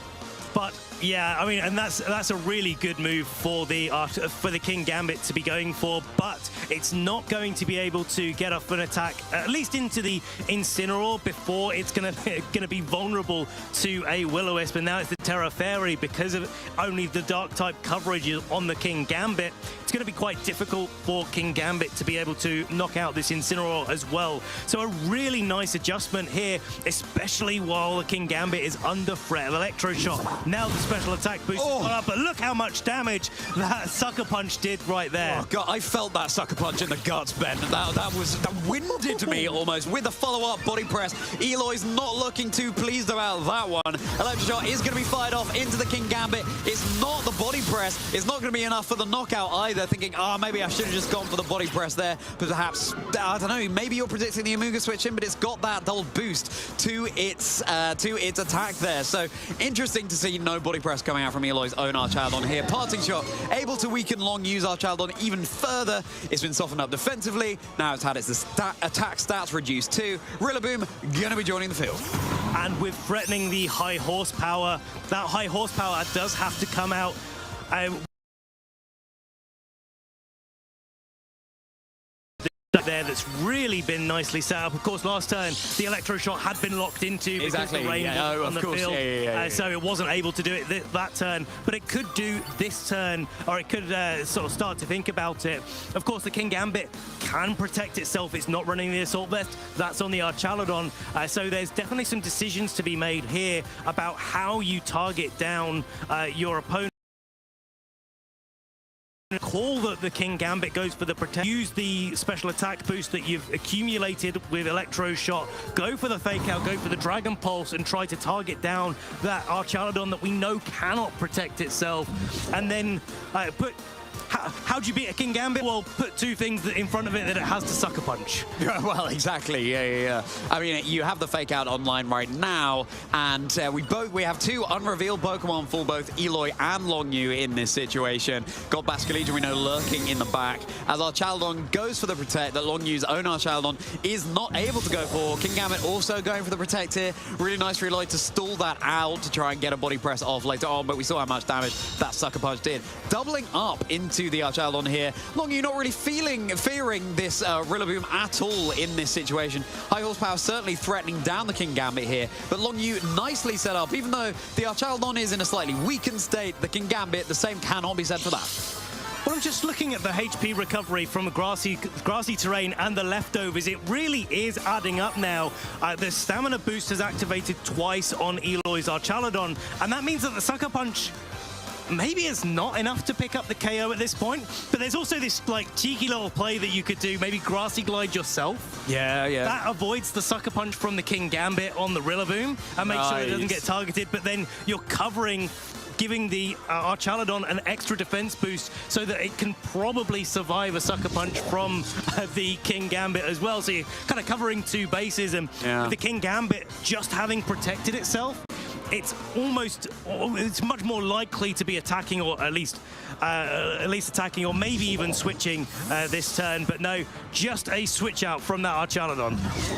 But yeah, I mean, and that's a really good move for the King Gambit to be going for, but it's not going to be able to get off an attack, at least into the Incineroar, before it's gonna be vulnerable to a Will-O-Wisp. And now it's the Terra Fairy, because of only the Dark type coverage on the King Gambit. it's going to be quite difficult for King Gambit to be able to knock out this Incineroar as well. So a really nice adjustment here, especially while the King Gambit is under threat of Electro Shot. Now the special attack boost is gone up, but look how much damage that Sucker Punch did right there. Oh God, I felt that Sucker Punch in the guts, Ben. That winded me almost with the follow-up body press. Eloy's not looking too pleased about that one. Electro Shot is going to be fired off into the King Gambit. It's not the body press. It's not going to be enough for the knockout either. Thinking, maybe I should have just gone for the body press there. But perhaps, I don't know, maybe you're predicting the Amuga switch in, but it's got that double boost to its attack there. So interesting to see no body press coming out from Eloy's own Archaldon here. Parting Shot able to weaken Long Yu's Archaldon even further. It's been softened up defensively. Now it's had its attack stats reduced too. Rillaboom going to be joining the field. And with threatening the high horsepower, that high horsepower does have to come out. There that's really been nicely set up. Of course, last turn the Electro Shot had been locked into because the rain was on the field, so it wasn't able to do it that turn. But it could do this turn, or it could sort of start to think about it. Of course, the King Gambit can protect itself. It's not running the Assault Vest. That's on the Archaldon. So there's definitely some decisions to be made here about how you target down your opponent. Call that the King Gambit goes for the protect. Use the special attack boost that you've accumulated with Electro Shot. Go for the fake out, go for the Dragon Pulse, and try to target down that Archaldon that we know cannot protect itself. And then how do you beat a King Gambit? Well, put two things in front of it that it has to Sucker Punch. Well, exactly. Yeah. I mean, you have the fake out online right now, and we have two unrevealed Pokemon for both Eloy and Long Yu in this situation. Got Basculegion, we know, lurking in the back. As Archaldon goes for the protect that Long Yu's own Archaldon is not able to go for. King Gambit also going for the protect here. Really nice for Eloy to stall that out to try and get a body press off later on, but we saw how much damage that Sucker Punch did. Doubling up into the Archaldon here. Long Yu not really fearing this Rillaboom at all in this situation. High horsepower certainly threatening down the King Gambit here, but Long Yu nicely set up. Even though the Archaldon is in a slightly weakened state, the King Gambit, the same cannot be said for that. Well, I'm just looking at the HP recovery from the grassy terrain and the leftovers. It really is adding up now. The stamina boost has activated twice on Eloy's Archaldon, and that means that the Sucker Punch maybe it's not enough to pick up the KO at this point, but there's also this like cheeky little play that you could do, maybe Grassy Glide yourself. Yeah. That avoids the Sucker Punch from the King Gambit on the Rillaboom and makes sure it doesn't get targeted, but then you're covering, giving the Archaldon an extra defense boost so that it can probably survive a Sucker Punch from the King Gambit as well. So you're kind of covering two bases, and with the King Gambit just having protected itself, it's much more likely to be attacking, or at least attacking, or maybe even switching this turn. But no, just a switch out from that Archaldon.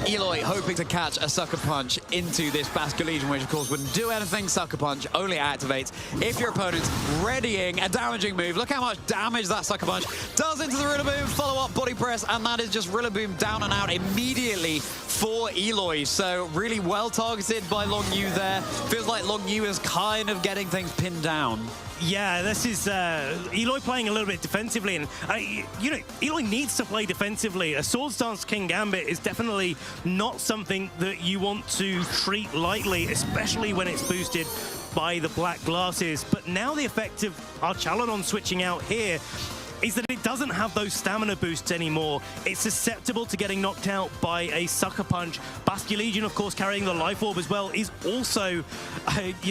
Eloy hoping to catch a Sucker Punch into this Basculegion, which of course wouldn't do anything. Sucker Punch only activates if your opponent's readying a damaging move. Look how much damage that Sucker Punch does into the Rillaboom. Follow-up body press, and that is just Rillaboom down and out immediately for Eloy. So really well targeted by Long Yu there. Feels like Long Yu is kind of getting things pinned down. Yeah, this is Eloy playing a little bit defensively, and you know, Eloy needs to play defensively. A Swords Dance King Gambit is definitely not something that you want to treat lightly, especially when it's boosted by the black glasses. But now the effect of Archaldon switching out here is that it doesn't have those stamina boosts anymore. It's susceptible to getting knocked out by a Sucker Punch. Basculegion, of course, carrying the Life Orb as well, is also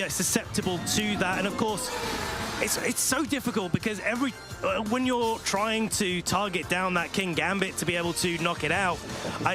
susceptible to that. And of course, it's so difficult because when you're trying to target down that King Gambit to be able to knock it out,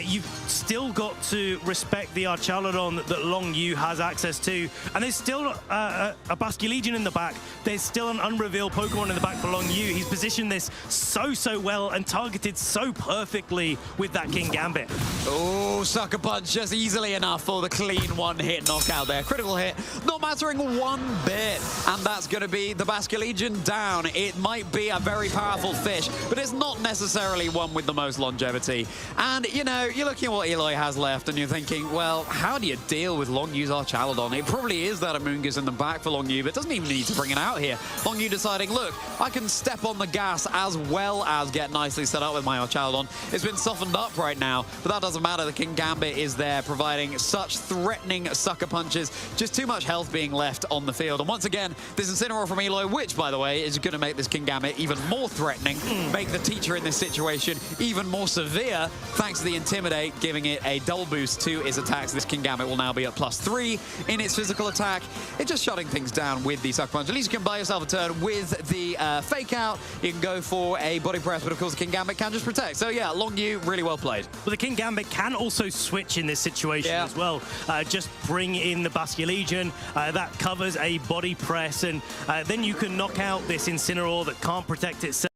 you've still got to respect the Archaldon that Long Yu has access to. And there's still a Basculegion in the back. There's still an unrevealed Pokemon in the back for Long Yu. He's positioned this so well and targeted so perfectly with that King Gambit. Oh, Sucker Punch just easily enough for the clean one-hit knockout there. Critical hit, not mattering one bit. And that's going to be the Legion down. It might be a very powerful fish, but it's not necessarily one with the most longevity. And, you know, you're looking at what Eloy has left, and you're thinking, well, how do you deal with Long Yu's Archaladon? It probably is that Amoonguss in the back for Long Yu, but doesn't even need to bring it out here. Long Yu deciding, look, I can step on the gas as well as get nicely set up with my Archaladon. It's been softened up right now, but that doesn't matter. The King Gambit is there, providing such threatening sucker punches. Just too much health being left on the field. And once again, this Incineroar from Eloy, which, by the way, is going to make this King Gambit even more threatening, make the teacher in this situation even more severe, thanks to the Intimidate, giving it a double boost to its attacks. This King Gambit will now be at +3 in its physical attack. It's just shutting things down with the sucker punch. At least you can buy yourself a turn with the fake out. You can go for a body press, but of course the King Gambit can just protect. So yeah, Long Yu, really well played. But the King Gambit can also switch in this situation as well. Just bring in the Bastia Legion. That covers a body press, and then you can knock out this Incineroar that can't protect itself.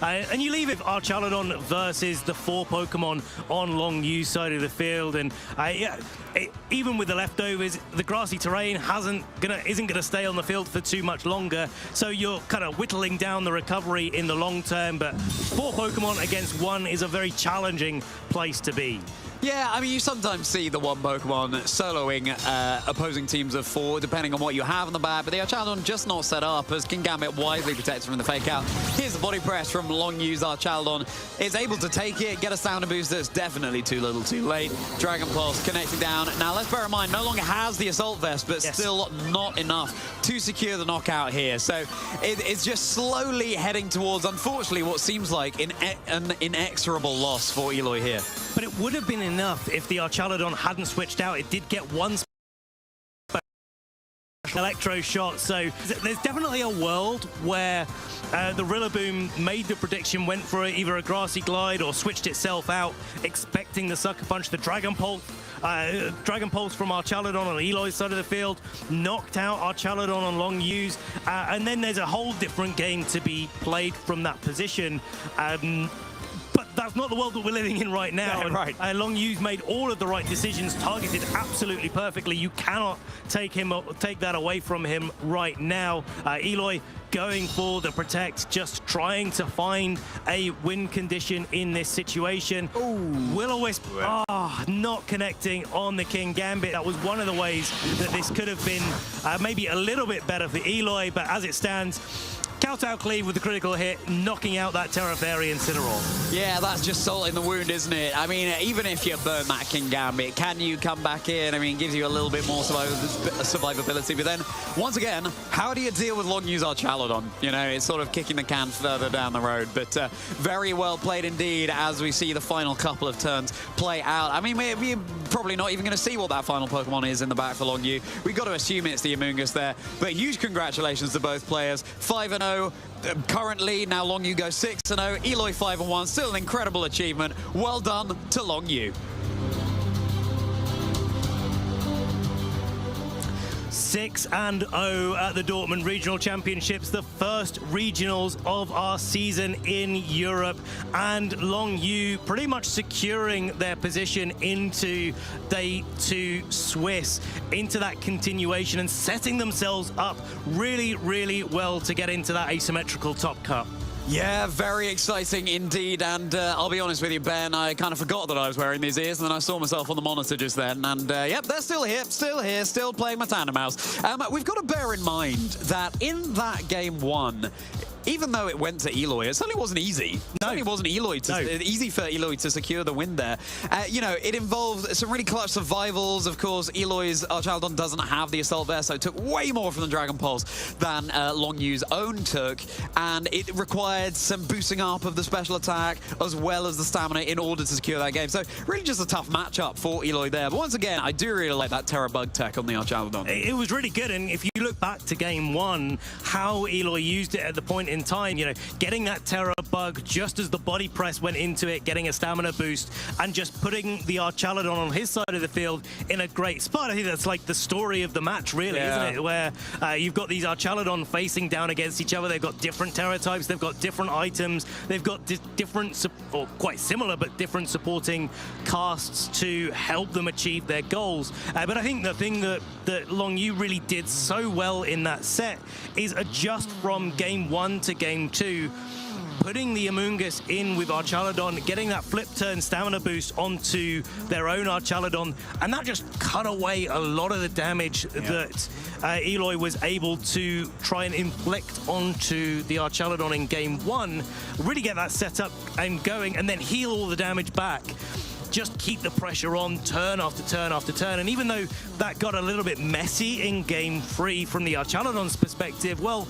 And you leave it Archaladon versus the 4 Pokemon on Long Yu's side of the field. And even with the leftovers, the grassy terrain isn't gonna stay on the field for too much longer. So you're kind of whittling down the recovery in the long term. But 4 Pokemon against 1 is a very challenging place to be. Yeah, I mean, you sometimes see the 1 Pokemon soloing opposing teams of 4, depending on what you have in the bag, but the Archaladon just not set up, as King Gambit wisely protects from the fake out. Here's the body press from Long Yu's Archaladon. It's able to take it, get a Sounder boost that's definitely too little too late. Dragon Pulse connecting down. Now, let's bear in mind, no longer has the Assault Vest, but still not enough to secure the knockout here. So it's just slowly heading towards, unfortunately, what seems like an inexorable loss for Eloy here. But it would have been enough if the Archaladon hadn't switched out. It did get 1 electro shot, so there's definitely a world where the Rillaboom made the prediction, went for either a Grassy Glide or switched itself out, expecting the Sucker Punch. The Dragon Pulse from Archaladon on Eloy's side of the field knocked out Archaladon on Long Yu's, and then there's a whole different game to be played from that position. But that's not the world that we're living in right now. Yeah, right. Long Yu's made all of the right decisions, targeted absolutely perfectly. You cannot take that away from him right now. Eloy going for the protect, just trying to find a win condition in this situation. Will-O-Wisp, not connecting on the King Gambit. That was one of the ways that this could have been maybe a little bit better for Eloy, but as it stands, Kowtow Cleave with the critical hit, knocking out that Terra Fairy Incineroar. Yeah, that's just salt in the wound, isn't it? I mean, even if you burn that King Gambit, can you come back in? I mean, it gives you a little bit more survivability. But then, once again, how do you deal with Long Yu's Archaladon? You know, it's sort of kicking the can further down the road. But very well played indeed as we see the final couple of turns play out. I mean, we're probably not even going to see what that final Pokemon is in the back for Long Yu. We've got to assume it's the Amoonguss there. But huge congratulations to both players. 5-0. Currently, now Long Yu goes 6-0. Eloy 5-1. Still an incredible achievement. Well done to Long Yu. 6-0 at the Dortmund Regional Championships, the first regionals of our season in Europe, and Long Yu pretty much securing their position into Day 2 Swiss, into that continuation, and setting themselves up really, really well to get into that asymmetrical top cup. Yeah, very exciting indeed, and I'll be honest with you, Ben, I kind of forgot that I was wearing these ears, and then I saw myself on the monitor just then, and yep, they're still here, still playing my Tandem Mouse. We've got to bear in mind that in that game 1, even though it went to Eloy, it certainly wasn't easy. It certainly wasn't easy for Eloy to secure the win there. You know, it involved some really clutch survivals. Of course, Eloy's Archaladon doesn't have the Assault Vest, so it took way more from the Dragon Pulse than Long Yu's own took, and it required some boosting up of the special attack as well as the stamina in order to secure that game. So really just a tough matchup for Eloy there. But once again, I do really like that Terra Bug tech on the Archaladon. It was really good, and if you look back to game 1, how Eloy used it at the point in time, you know, getting that Terror bug just as the body press went into it, getting a stamina boost, and just putting the Archaladon on his side of the field in a great spot. I think that's like the story of the match, really, isn't it? Where you've got these Archaladon facing down against each other. They've got different Terror types, they've got different items, they've got different, or quite similar, but different supporting casts to help them achieve their goals. But I think the thing that Long Yu really did so well in that set is adjust from game 1 to game 2, putting the Amoonguss in with Archaladon, getting that flip turn stamina boost onto their own Archaladon, and that just cut away a lot of the damage that Eloy was able to try and inflict onto the Archaladon in game 1, really get that set up and going, and then heal all the damage back. Just keep the pressure on turn after turn after turn. And even though that got a little bit messy in game 3 from the Archaladon's perspective, well,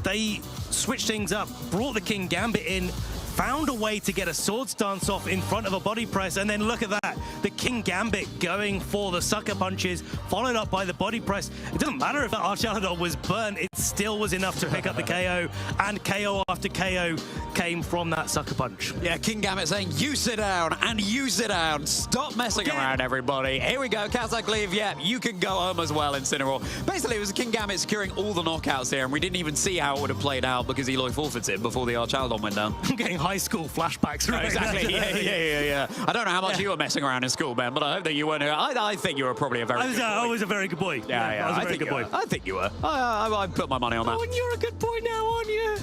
they switched things up, brought the King Gambit in, found a way to get a sword stance off in front of a body press, and then look at that, the King Gambit going for the sucker punches, followed up by the body press. It doesn't matter if that Archaladon was burnt, it still was enough to pick up the KO, and KO after KO came from that sucker punch. Yeah, King Gambit saying, you sit down, and you sit down. Stop messing around, everybody. Here we go, Kazakh, yeah, you can go home as well, Incineroar. Basically, it was King Gambit securing all the knockouts here, and we didn't even see how it would have played out because Eloy forfeited before the Archaladon went down. I'm getting high school flashbacks, right? Exactly, yeah. I don't know how much you were messing around in school, Ben, but I hope that you weren't. I think you were probably a very good boy. I was a very good boy. Yeah. I was a very good boy. I think you were. I put my money on that. Oh, and you're a good boy now, aren't you?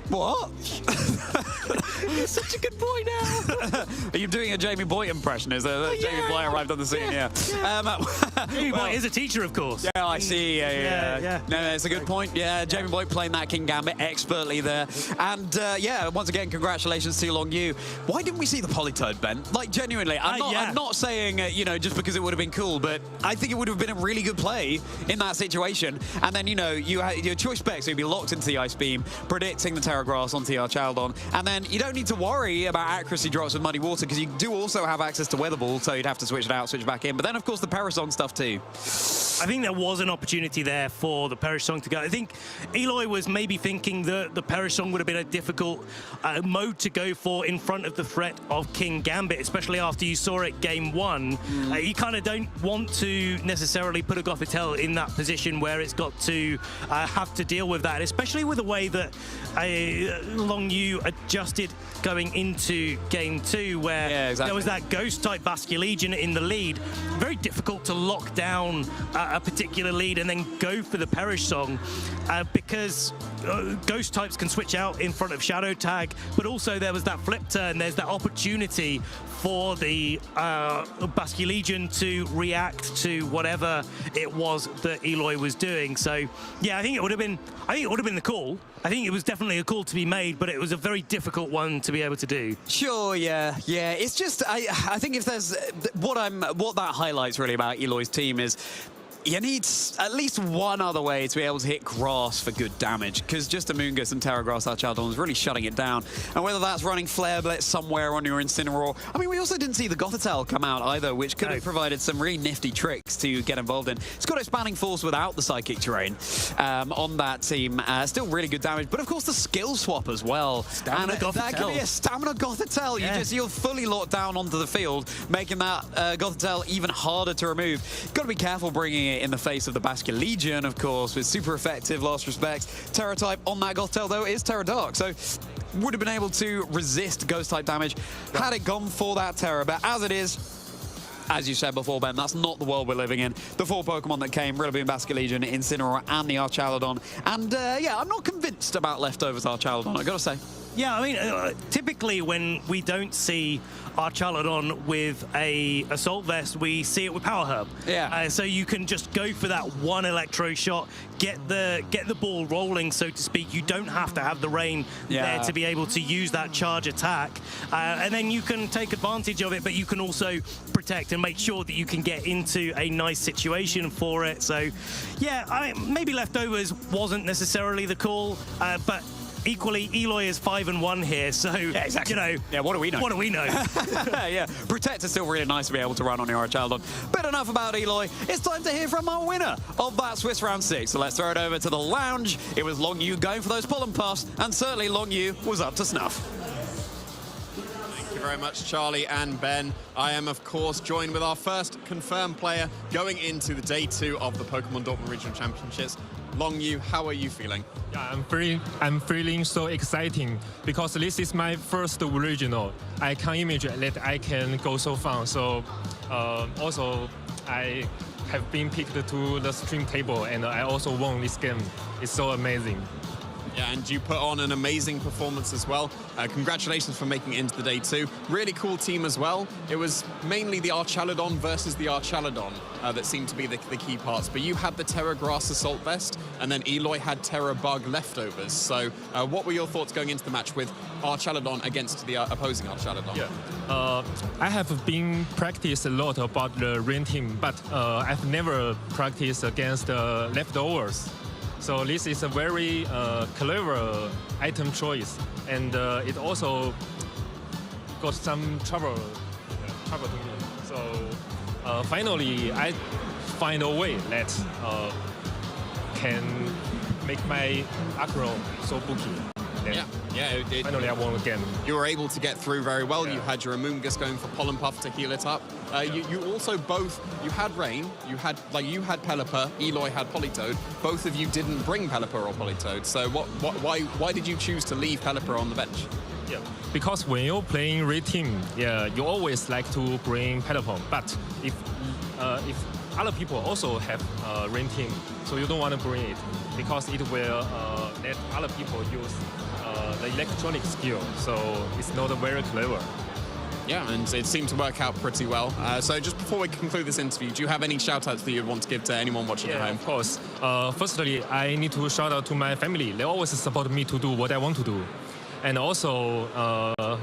What? You're such a good boy now. Are you doing a Jamie Boy impression? Is Jamie Boy arrived on the scene? Yeah. Jamie Boy is a teacher, of course. Yeah, I see. Yeah. No, it's a good point. Yeah, Jamie Boy playing that King Gambit expertly there. And yeah, once again, congratulations to Long Yu. Why didn't we see the Polytoad, Ben? Like, genuinely, I'm not saying, you know, just because it would have been cool, but I think it would have been a really good play in that situation. And then, you know, you had your choice specs, so you'd be locked into the Ice Beam, predicting the Terra Grass onto the Archaladon, and then you don't need to worry about accuracy drops with Muddy Water because you do also have access to Weather Ball, so you'd have to switch it out, switch back in. But then, of course, the Perisong stuff too. I think there was an opportunity there for the Perisong to go. I think Eloy was maybe thinking that the Perisong would have been a difficult mode to go for in front of the threat of King Gambit, especially after you saw it game 1. You kind of don't want to necessarily put a Gothitelle in that position where it's got to have to deal with that, especially with the way that Long Yu adjusted going into game 2, where there was that Ghost-type Basculegion in the lead. Very difficult to lock down a particular lead and then go for the Perisong because Ghost types can switch out in front of Shadow Tag, but also there was that flip turn. There's that opportunity for the Basculegion to react to whatever it was that Eloy was doing. So yeah, I think it would have been the call. I think it was definitely a call to be made, but it was a very difficult one to be able to do. Sure, yeah. It's just I think if there's what that highlights really about Eloy's team is you need at least one other way to be able to hit grass for good damage, because just Amoonguss and Terra Grass Archaladon is really shutting it down. And whether that's running Flare Blitz somewhere on your Incineroar. I mean, we also didn't see the Gothitelle come out either, which could have provided some really nifty tricks to get involved in. It's got expanding force without the Psychic Terrain on that team. Still really good damage, but of course the skill swap as well. Stamina Gothitelle. That could be a Stamina Gothitelle. Yeah. You're fully locked down onto the field, making that Gothitelle even harder to remove. Got to be careful bringing it in the face of the Basculegion, of course, with super effective Last Respects. Terra type on that Gothitelle, though, is Terra Dark, so would have been able to resist Ghost type damage had it gone for that Terra. But as it is, as you said before, Ben, that's not the world we're living in. The 4 Pokemon that came, Rillaboom, Basculegion, Incineroar, and the Archaladon. And yeah, I'm not convinced about Leftovers Archaladon, I gotta say. Yeah, I mean, typically when we don't see Archaladon with a Assault Vest, we see it with Power Herb. Yeah. So you can just go for that one Electro shot, get the ball rolling, so to speak. You don't have to have the rain there to be able to use that charge attack. And then you can take advantage of it, but you can also protect and make sure that you can get into a nice situation for it. So, yeah, maybe Leftovers wasn't necessarily the call, but Equally, Eloy is 5-1 here, so, yeah, exactly. you know... Yeah, what do we know? What do we know? Yeah, Protect is still really nice to be able to run on your Archaladon. But enough about Eloy. It's time to hear from our winner of that Swiss round 6. So let's throw it over to the lounge. It was Long Yu going for those pull and puffs, and certainly Long Yu was up to snuff. Thank you very much, Charlie and Ben. I am, of course, joined with our first confirmed player going into the day 2 of the Pokemon Dortmund Regional Championships. Long Yu, how are you feeling? Yeah, I'm feeling so exciting because this is my first regional. I can't imagine that I can go so far. So also I have been picked to the stream table and I also won this game. It's so amazing. Yeah, and you put on an amazing performance as well. Congratulations for making it into the day 2. Really cool team as well. It was mainly the Archaladon versus the Archaladon that seemed to be the key parts. But you had the Terra Grass Assault Vest, and then Eloy had Terra Bug leftovers. So what were your thoughts going into the match with Archaladon against the opposing Archaladon? Yeah, I have been practiced a lot about the rain team, but I've never practiced against leftovers. So this is a very clever item choice, and it also got some trouble to me. So finally, I find a way that can make my acro so booky. Finally, I won again. You were able to get through very well. Yeah. You had your Amoongus going for Pollen Puff to heal it up. You also both, you had Rain, you had Pelipper, Eloy had Politoed. Both of you didn't bring Pelipper or Politoed. So why did you choose to leave Pelipper on the bench? Yeah, because when you're playing red team, yeah, you always like to bring Pelipper. But if other people also have rain team, so you don't want to bring it because it will let other people use the electronic skill. So it's not very clever. Yeah, and it seemed to work out pretty well. So just before we conclude this interview, do you have any shout-outs that you'd want to give to anyone watching at home? Of course. Firstly, I need to shout out to my family. They always support me to do what I want to do. And also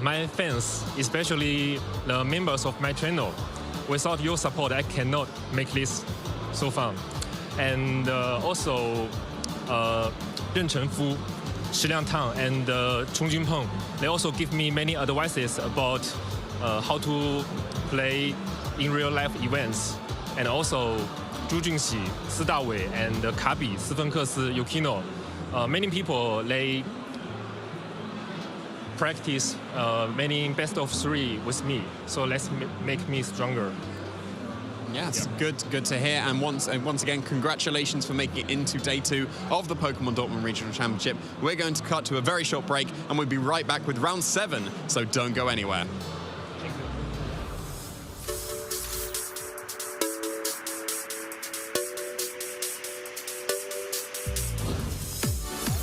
my fans, especially the members of my channel. Without your support, I cannot make this so fun. And also Ren Chenfu, Shi Liangtang, and Chong Junpeng, they also give me many advices about how to play in real-life events. And also Zhu Junxi, Si Dawei, and Kabi, Si Fenkesi, Yukino. Many people, they practice many best of 3 with me, so let's make me stronger. Yes, yeah. Good to hear. And once again, congratulations for making it into day 2 of the Pokemon Dortmund Regional Championship. We're going to cut to a very short break, and we'll be right back with round 7. So don't go anywhere.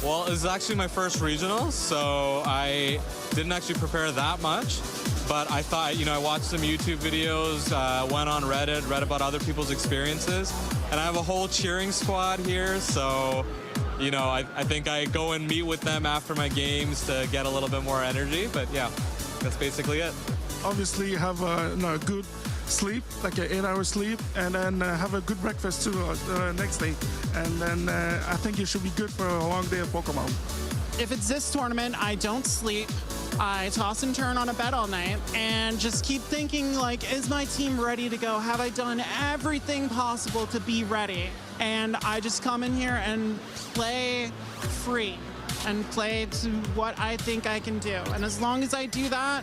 Well, this is actually my first regional, so I didn't actually prepare that much. But I thought, I watched some YouTube videos, went on Reddit, read about other people's experiences, and I have a whole cheering squad here, so, I think I go and meet with them after my games to get a little bit more energy, but yeah, that's basically it. Obviously, have a good sleep, like an 8-hour sleep, and then have a good breakfast too the next day. And then I think you should be good for a long day of Pokemon. If it's this tournament, I don't sleep. I toss and turn on a bed all night and just keep thinking, like, is my team ready to go? Have I done everything possible to be ready? And I just come in here and play free and play to what I think I can do. And as long as I do that,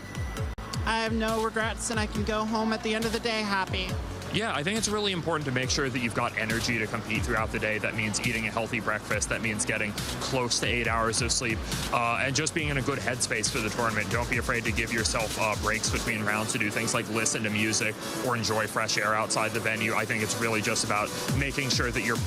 I have no regrets and I can go home at the end of the day happy. Yeah, I think it's really important to make sure that you've got energy to compete throughout the day. That means eating a healthy breakfast. That means getting close to 8 hours of sleep and just being in a good headspace for the tournament. Don't be afraid to give yourself breaks between rounds to do things like listen to music or enjoy fresh air outside the venue. I think it's really just about making sure that your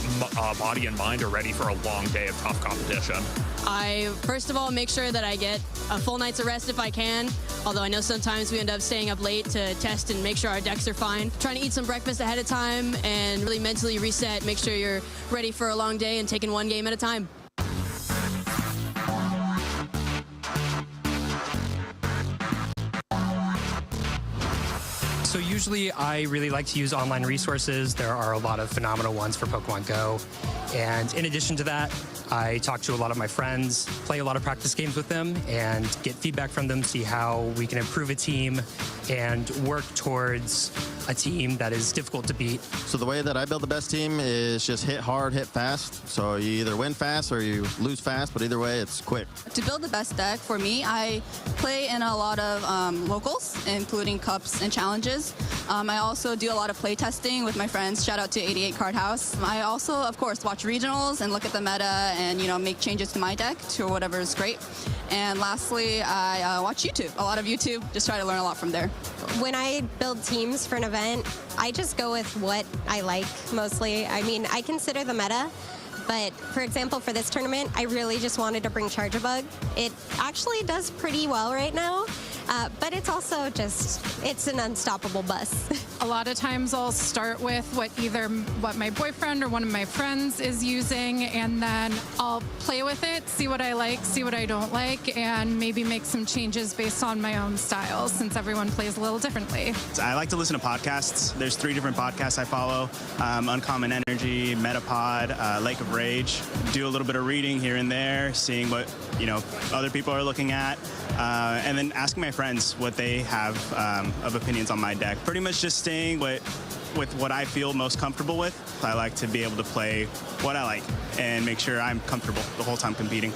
body and mind are ready for a long day of tough competition. I, first of all, make sure that I get a full night's of rest if I can, although I know sometimes we end up staying up late to test and make sure our decks are fine. Trying to eat some breakfast ahead of time and really mentally reset, make sure you're ready for a long day and taking one game at a time. So Usually, I really like to use online resources. There are a lot of phenomenal ones for Pokemon Go. And in addition to that, I talk to a lot of my friends, play a lot of practice games with them, and get feedback from them, see how we can improve a team and work towards a team that is difficult to beat. So the way that I build the best team is just hit hard, hit fast. So you either win fast or you lose fast, but either way, it's quick. To build the best deck, for me, I play in a lot of locals, including cups and challenges. I also do a lot of play testing with my friends. Shout out to 88 Card House. I also, of course, watch regionals and look at the meta and, you know, make changes to my deck to whatever is great. And lastly, I watch YouTube. A lot of YouTube. Just try to learn a lot from there. When I build teams for an event, I just go with what I like mostly. I mean, I consider the meta. But for example, for this tournament, I really just wanted to bring Charge-a-Bug. It actually does pretty well right now, but it's also just, it's an unstoppable bus. A lot of times I'll start with what my boyfriend or one of my friends is using, and then I'll play with it, see what I like, see what I don't like, and maybe make some changes based on my own style, since everyone plays a little differently. I like to listen to podcasts. There's 3 different podcasts I follow. Uncommon Energy, Metapod, Lake of Rage. Do a little bit of reading here and there, seeing what, you know, other people are looking at, and then asking my friends what they have of opinions on my deck. Pretty much just staying with what I feel most comfortable with. I like to be able to play what I like and make sure I'm comfortable the whole time competing.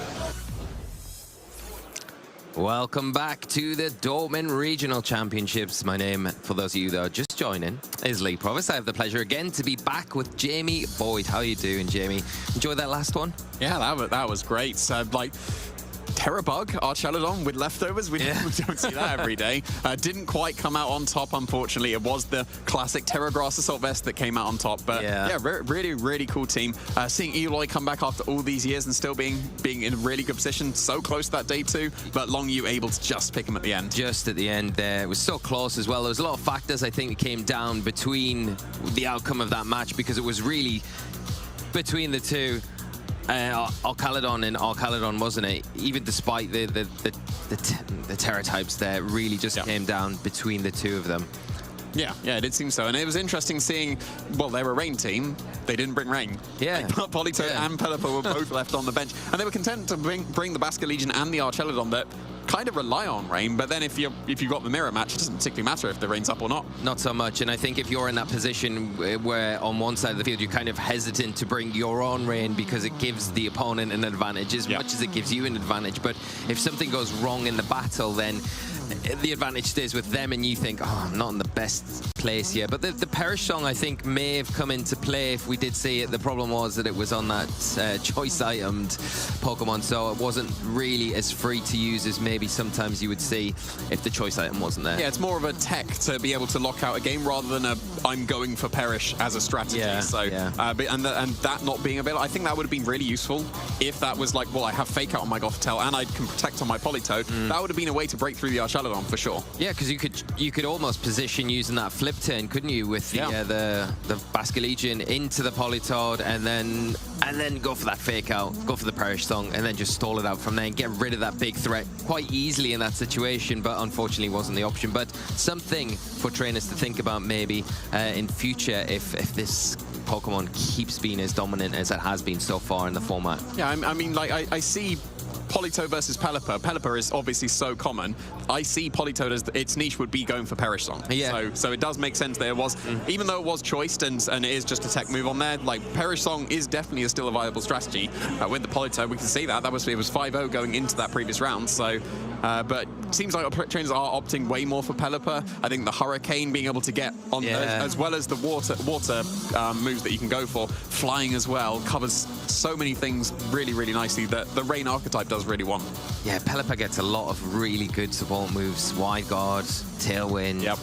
Welcome back to the Dortmund Regional Championships. My name, for those of you that are just joining, is Lee Provis. I have the pleasure again to be back with Jamie Boyd. How are you doing, Jamie? Enjoy that last one? Yeah, that was great. So, like, Terrabug, Archelodon with leftovers. We don't see that every day. Didn't quite come out on top, unfortunately. It was the classic Terragrass Assault Vest that came out on top. But yeah, really, really cool team. Seeing Eloy come back after all these years and still being in a really good position, so close to that day 2, but Long Yu able to just pick him at the end. Just at the end there. It was so close as well. There was a lot of factors, I think, that came down between the outcome of that match, because it was really between the two. Archelodon and Archelodon, wasn't it? Even despite the Terra types there, really just came down between the two of them. Yeah, it did seem so. And it was interesting seeing, well, they were a Rain team. They didn't bring Rain. Yeah. Like, Politoed and Pelipper were both left on the bench. And they were content to bring the Basket Legion and the Archelodon that kind of rely on Rain, but then if you've got the mirror match, it doesn't particularly matter if the Rain's up or not. Not so much, and I think if you're in that position where on one side of the field you're kind of hesitant to bring your own Rain because it gives the opponent an advantage as much as it gives you an advantage, but if something goes wrong in the battle, then the advantage stays with them and you think, oh, I'm not in the best place here. But the Perish Song, I think, may have come into play if we did see it. The problem was that it was on that choice itemed Pokemon, so it wasn't really as free to use as maybe sometimes you would see if the choice item wasn't there. Yeah, it's more of a tech to be able to lock out a game rather than I'm going for Perish as a strategy. And that not being available, I think that would have been really useful if that was like, well, I have Fake Out on my Gothitelle and I can protect on my Politoed. That would have been a way to break through the Archelodon for sure. Yeah, because you could almost position using that flip turn, couldn't you, with the Basket Legion into the Politoed and then go for that Fake Out, go for the Perish Song, and then just stall it out from there and get rid of that big threat quite easily in that situation, but unfortunately wasn't the option. But something for trainers to think about maybe in future if this Pokemon keeps being as dominant as it has been so far in the format. Yeah, I mean, like, I see Politoed versus Pelipper. Pelipper is obviously so common. I see Politoed as its niche would be going for Perish Song. Yeah. So it does make sense that it was, even though it was choiced and it is just a tech move on there, like Perish Song is definitely still a viable strategy. With the Politoed, we can see that. It was 5-0 going into that previous round. So, but it seems like our trainers are opting way more for Pelipper. I think the Hurricane being able to get on as well as the water moves that you can go for, flying as well, covers so many things really, really nicely that the Rain archetype does really want. Yeah, Pelipper gets a lot of really good support moves. Wide Guard, Tailwind. Yep.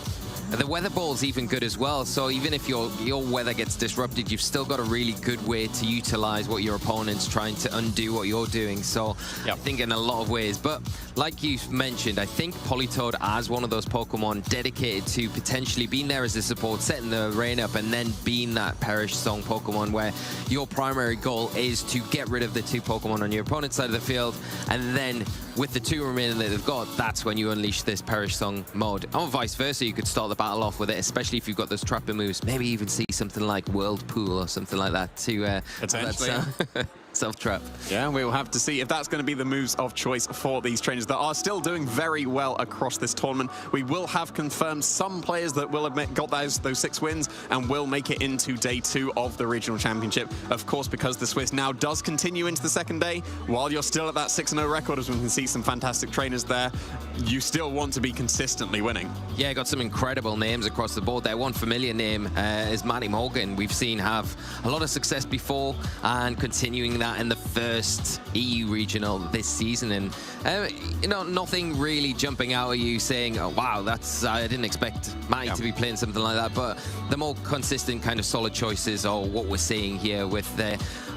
The Weather Ball's even good as well, so even if your weather gets disrupted, you've still got a really good way to utilize what your opponent's trying to undo what you're doing. So I think in a lot of ways. But like you mentioned, I think Politoed as one of those Pokemon dedicated to potentially being there as a support, setting the Rain up, and then being that Perish Song Pokemon where your primary goal is to get rid of the two Pokemon on your opponent's side of the field and then with the 2 remaining that they've got, that's when you unleash this Perish Song mode. Or vice versa, you could start the battle off with it, especially if you've got those trapping moves. Maybe even see something like Whirlpool or something like that to self-trap. Yeah, we will have to see if that's going to be the moves of choice for these trainers that are still doing very well across this tournament. We will have confirmed some players that will have got those 6 wins and will make it into day 2 of the regional championship. Of course, because the Swiss now does continue into the second day, while you're still at that 6-0 record, as we can see some fantastic trainers there, you still want to be consistently winning. Yeah, got some incredible names across the board there. One familiar name is Matty Morgan. We've seen have a lot of success before and continuing that in the first EU regional this season, and you know, nothing really jumping out at you saying, oh, wow, that's I didn't expect Matty to be playing something like that. But the more consistent kind of solid choices are what we're seeing here with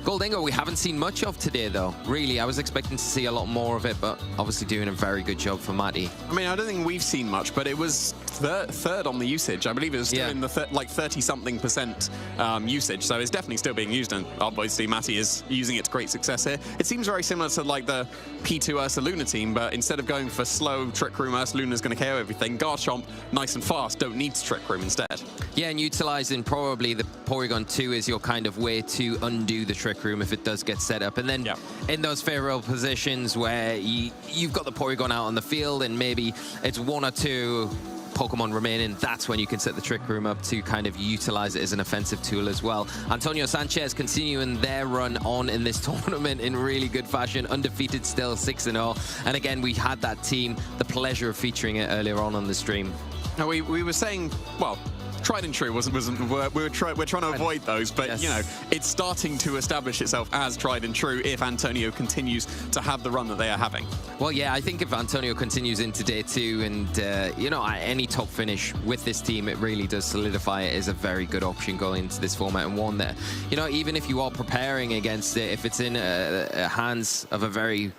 Goldingo. We haven't seen much of today though, really. I was expecting to see a lot more of it, but obviously doing a very good job for Matty. I mean, I don't think we've seen much, but it was third on the usage. I believe it was still in the like 30-something% usage, so it's definitely still being used, and obviously Matty is using it to great success here. It seems very similar to like the P2 Ursaluna team, but instead of going for slow Trick Room, Ursaluna's going to KO everything. Garchomp, nice and fast, don't need to Trick Room instead. Yeah, and utilizing probably the Porygon 2 is your kind of way to undo the Trick Room if it does get set up. And then in those favorable positions where you've got the Porygon out on the field and maybe it's 1 or 2 Pokemon remaining, that's when you can set the Trick Room up to kind of utilize it as an offensive tool as well. Antonio Sanchez continuing their run on in this tournament in really good fashion, undefeated still, 6-0. And again, we had that team, the pleasure of featuring it earlier on the stream. Now, we were saying, well, tried and true we're trying to avoid those, but you know, it's starting to establish itself as tried and true if Antonio continues to have the run that they are having. Well, yeah, I think if Antonio continues into day 2 and you know, any top finish with this team, it really does solidify it as a very good option going into this format, and one that, you know, even if you are preparing against it, if it's in hands of a very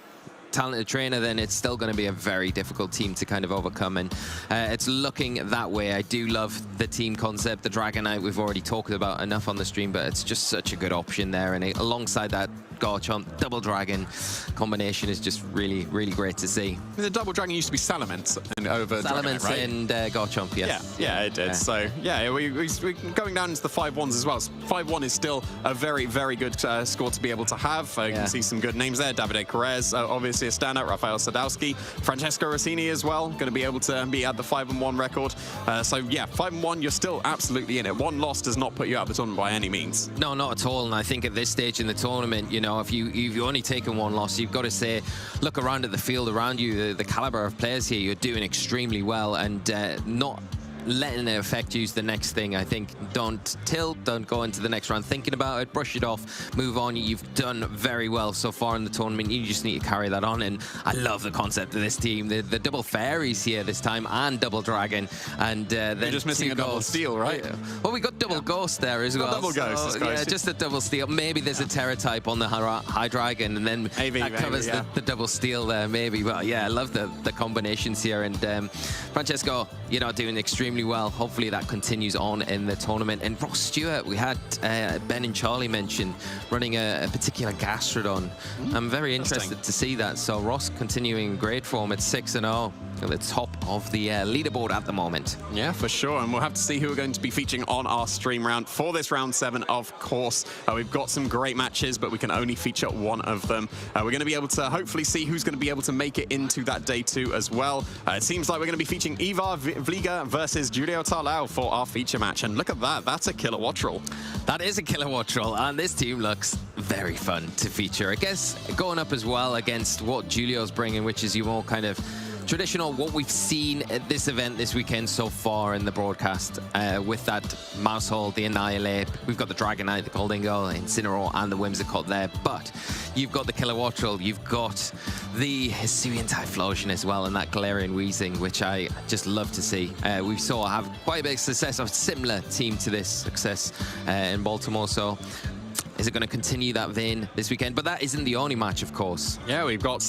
talented trainer, then it's still going to be a very difficult team to kind of overcome, and it's looking that way. I do love the team concept. The Dragonite we've already talked about enough on the stream, but it's just such a good option there, and alongside that Garchomp double dragon combination is just really, really great to see. The double dragon used to be Salamence and over Dragonite, right? and Garchomp, yes. Yeah, it did. Yeah. So yeah, we're going down into the 5-1s as well. So 5-1 is still a very, very good score to be able to have. You can see some good names there. Davide Carrez, obviously a standout. Rafael Sadowski, Francesco Rossini as well, going to be able to be at the 5-1 record. So yeah, 5-1, you're still absolutely in it. 1 loss does not put you out of the tournament by any means. No, not at all. And I think at this stage in the tournament, you know, if you've only taken 1 loss, you've got to say, look around at the field around you, the caliber of players here, you're doing extremely well, and not letting it affect you is the next thing. I think don't tilt, don't go into the next round thinking about it, brush it off, move on. You've done very well so far in the tournament. You just need to carry that on, and I love the concept of this team. The double fairies here this time and double dragon, and then you're just missing a double steel, right? Yeah. Well, we got double ghost there as well. Double ghost, yeah, just a double steel. Maybe there's a Terra type on the high dragon, and then that covers the double steel there, maybe. But yeah, I love the combinations here, and Francesco, you know, doing extremely well. Hopefully that continues on in the tournament. And Ross Stewart, we had Ben and Charlie mention running a particular Gastrodon. I'm very interested to see that. So Ross continuing great form at 6-0. At the top of the leaderboard at the moment. Yeah, for sure. And we'll have to see who we're going to be featuring on our stream round for this round 7, of course. We've got some great matches, but we can only feature 1 of them. We're going to be able to hopefully see who's going to be able to make it into that day 2 as well. It seems like we're going to be featuring Ivar Vliga versus Julio Tarlau for our feature match. And look at that. That's a killer Wattrel. That is a killer Wattrel. And this team looks very fun to feature. I guess going up as well against what Julio's bringing, which is your more kind of traditional, what we've seen at this event this weekend so far in the broadcast, with that Maushold, the Annihilate. We've got the Dragonite, the Goldingo, the Incineroar, and the Whimsicott there. But you've got the Killer Wattrel, you've got the Hisuian Typhlosion as well, and that Galarian Weezing, which I just love to see. We saw have quite a big success, a similar team to this success in Baltimore. So Is it going to continue that vein this weekend? But that isn't the only match, of course. Yeah, we've got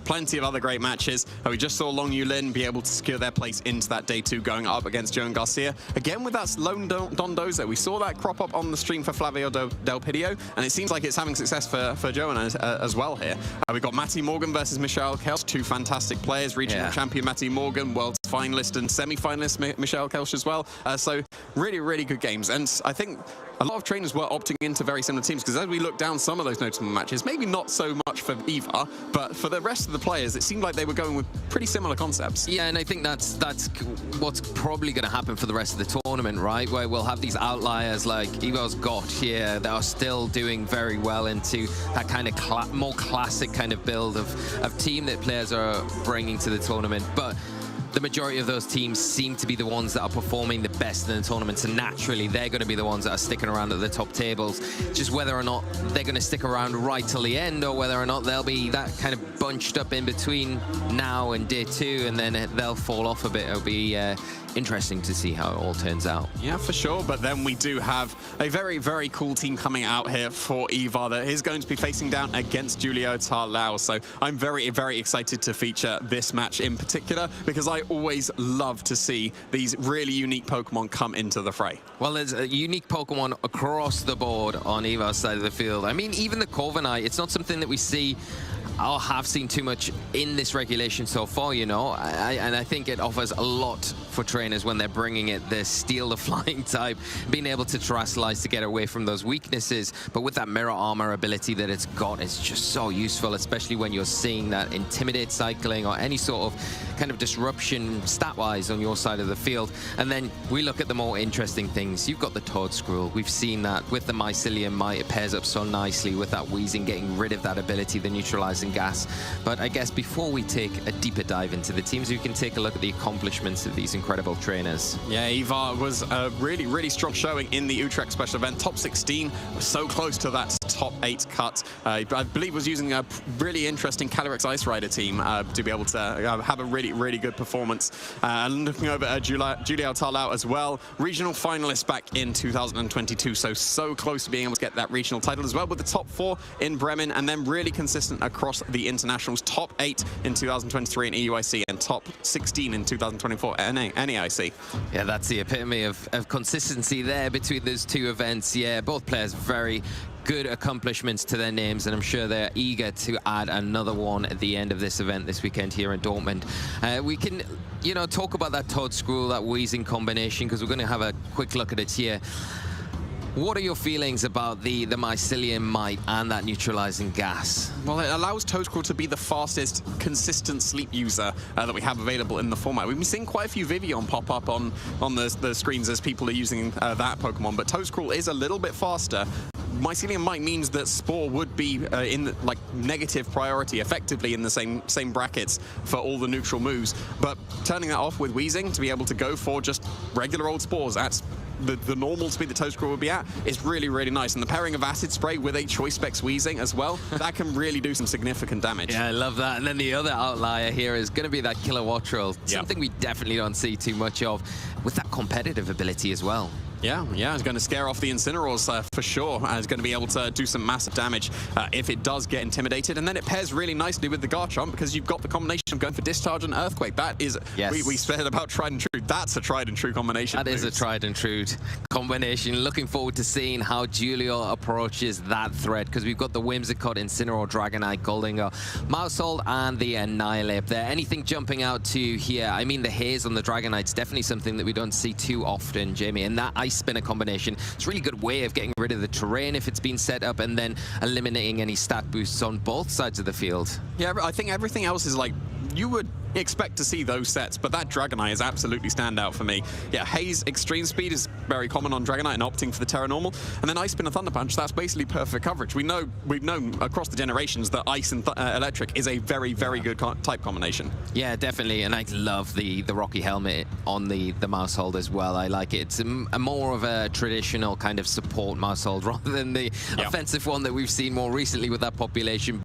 plenty of other great matches. We just saw Long Yu Lin be able to secure their place into that day 2, going up against Joan Garcia. Again, with that lone Dondozo, we saw that crop up on the stream for Flavio Del Pidio, and it seems like it's having success for Joan as well here. We've got Matty Morgan versus Michelle Kelsch, 2 fantastic players. Regional champion Matty Morgan, world finalist and semi-finalist Michelle Kelsch as well. So really, really good games. And I think a lot of trainers were opting into very similar teams, because as we look down some of those notable matches, maybe not so much for Eva, but for the rest of the players, it seemed like they were going with pretty similar concepts. Yeah, and I think that's what's probably going to happen for the rest of the tournament, right? Where we'll have these outliers like Evo's got here that are still doing very well into that kind of more classic kind of build of team that players are bringing to the tournament. But the majority of those teams seem to be the ones that are performing the best in the tournament, so naturally they're going to be the ones that are sticking around at the top tables. Just whether or not they're going to stick around right till the end, or whether or not they'll be that kind of bunched up in between now and day 2, and then they'll fall off a bit. It'll be interesting to see how it all turns out. Yeah, for sure. But then we do have a very, very cool team coming out here for Eva that is going to be facing down against Julio Tarlau. So I'm very, very excited to feature this match in particular, because I always love to see these really unique Pokemon come into the fray. Well, there's a unique Pokemon across the board on Eva's side of the field. I mean, even the Corviknight, it's not something that we see or have seen too much in this regulation so far, you know, and I think it offers a lot for trainers when they're bringing it, the Steel the Flying type, being able to Terastallize to get away from those weaknesses. But with that Mirror Armor ability that it's got, it's just so useful, especially when you're seeing that Intimidate cycling or any sort of kind of disruption stat-wise on your side of the field. And then we look at the more interesting things. You've got the Toedscruel. We've seen that with the Mycelium Might. It pairs up so nicely with that Weezing, getting rid of that ability, the neutralizing gas. But I guess before we take a deeper dive into the teams, we can take a look at the accomplishments of these incredible trainers. Yeah, Eva was a really, really strong showing in the Utrecht special event. Top 16, was so close to that top 8 cut. I believe was using a really interesting Calyrex Ice Rider team to be able to have a really, really good performance. And looking over at Julio Tarlau as well, regional finalist back in 2022, so close to being able to get that regional title as well, with the top 4 in Bremen, and then really consistent across the internationals. Top 8 in 2023 in EUIC and top 16 in 2024 NAIC. Yeah, that's the epitome of consistency there between those 2 events. Yeah, both players very good accomplishments to their names, and I'm sure they're eager to add another one at the end of this event this weekend here in Dortmund. We can, you know, talk about that Toedscruel, that Weezing combination, because we're going to have a quick look at it here. What are your feelings about the Mycelium Might and that neutralizing gas? Well, it allows Toedscruel to be the fastest consistent sleep user that we have available in the format. We've been seeing quite a few Vivillon pop up on the screens as people are using that Pokemon, but Toedscruel is a little bit faster. Mycelium Might means that Spore would be in like negative priority, effectively in the same brackets for all the neutral moves. But turning that off with Weezing to be able to go for just regular old Spores at the normal speed that Toedscruel would be at is really, really nice. And the pairing of Acid Spray with a Choice Specs Weezing as well, that can really do some significant damage. Yeah, I love that. And then the other outlier here is going to be that Kilowattrel, something we definitely don't see too much of, with that competitive ability as well. Yeah, it's going to scare off the Incineroars for sure. It's going to be able to do some massive damage if it does get intimidated. And then it pairs really nicely with the Garchomp, because you've got the combination of going for Discharge and Earthquake. That is, we said about tried and true. That's a tried and true combination. That is a tried and true combination. Looking forward to seeing how Julio approaches that threat, because we've got the Whimsicott, Incineroar, Dragonite, Goldinger, Maushold, and the Annihilate there. Anything jumping out to you here? I mean, the haze on the Dragonite's definitely something that we don't see too often, Jamie, and that Ice Spinner combination, it's a really good way of getting rid of the terrain if it's been set up, and then eliminating any stat boosts on both sides of the field. Yeah, I think everything else is like, you would expect to see those sets, but that Dragonite is absolutely standout for me. Yeah, Haze Extreme Speed is very common on Dragonite and opting for the Terra Normal, and then Ice Spin and Thunder Punch, that's basically perfect coverage. We've known across the generations that Ice and Electric is a very, very good type combination. Yeah, definitely, and I love the Rocky Helmet on the Maushold as well. I like it. It's a more of a traditional kind of support Maushold rather than the offensive one that we've seen more recently with that population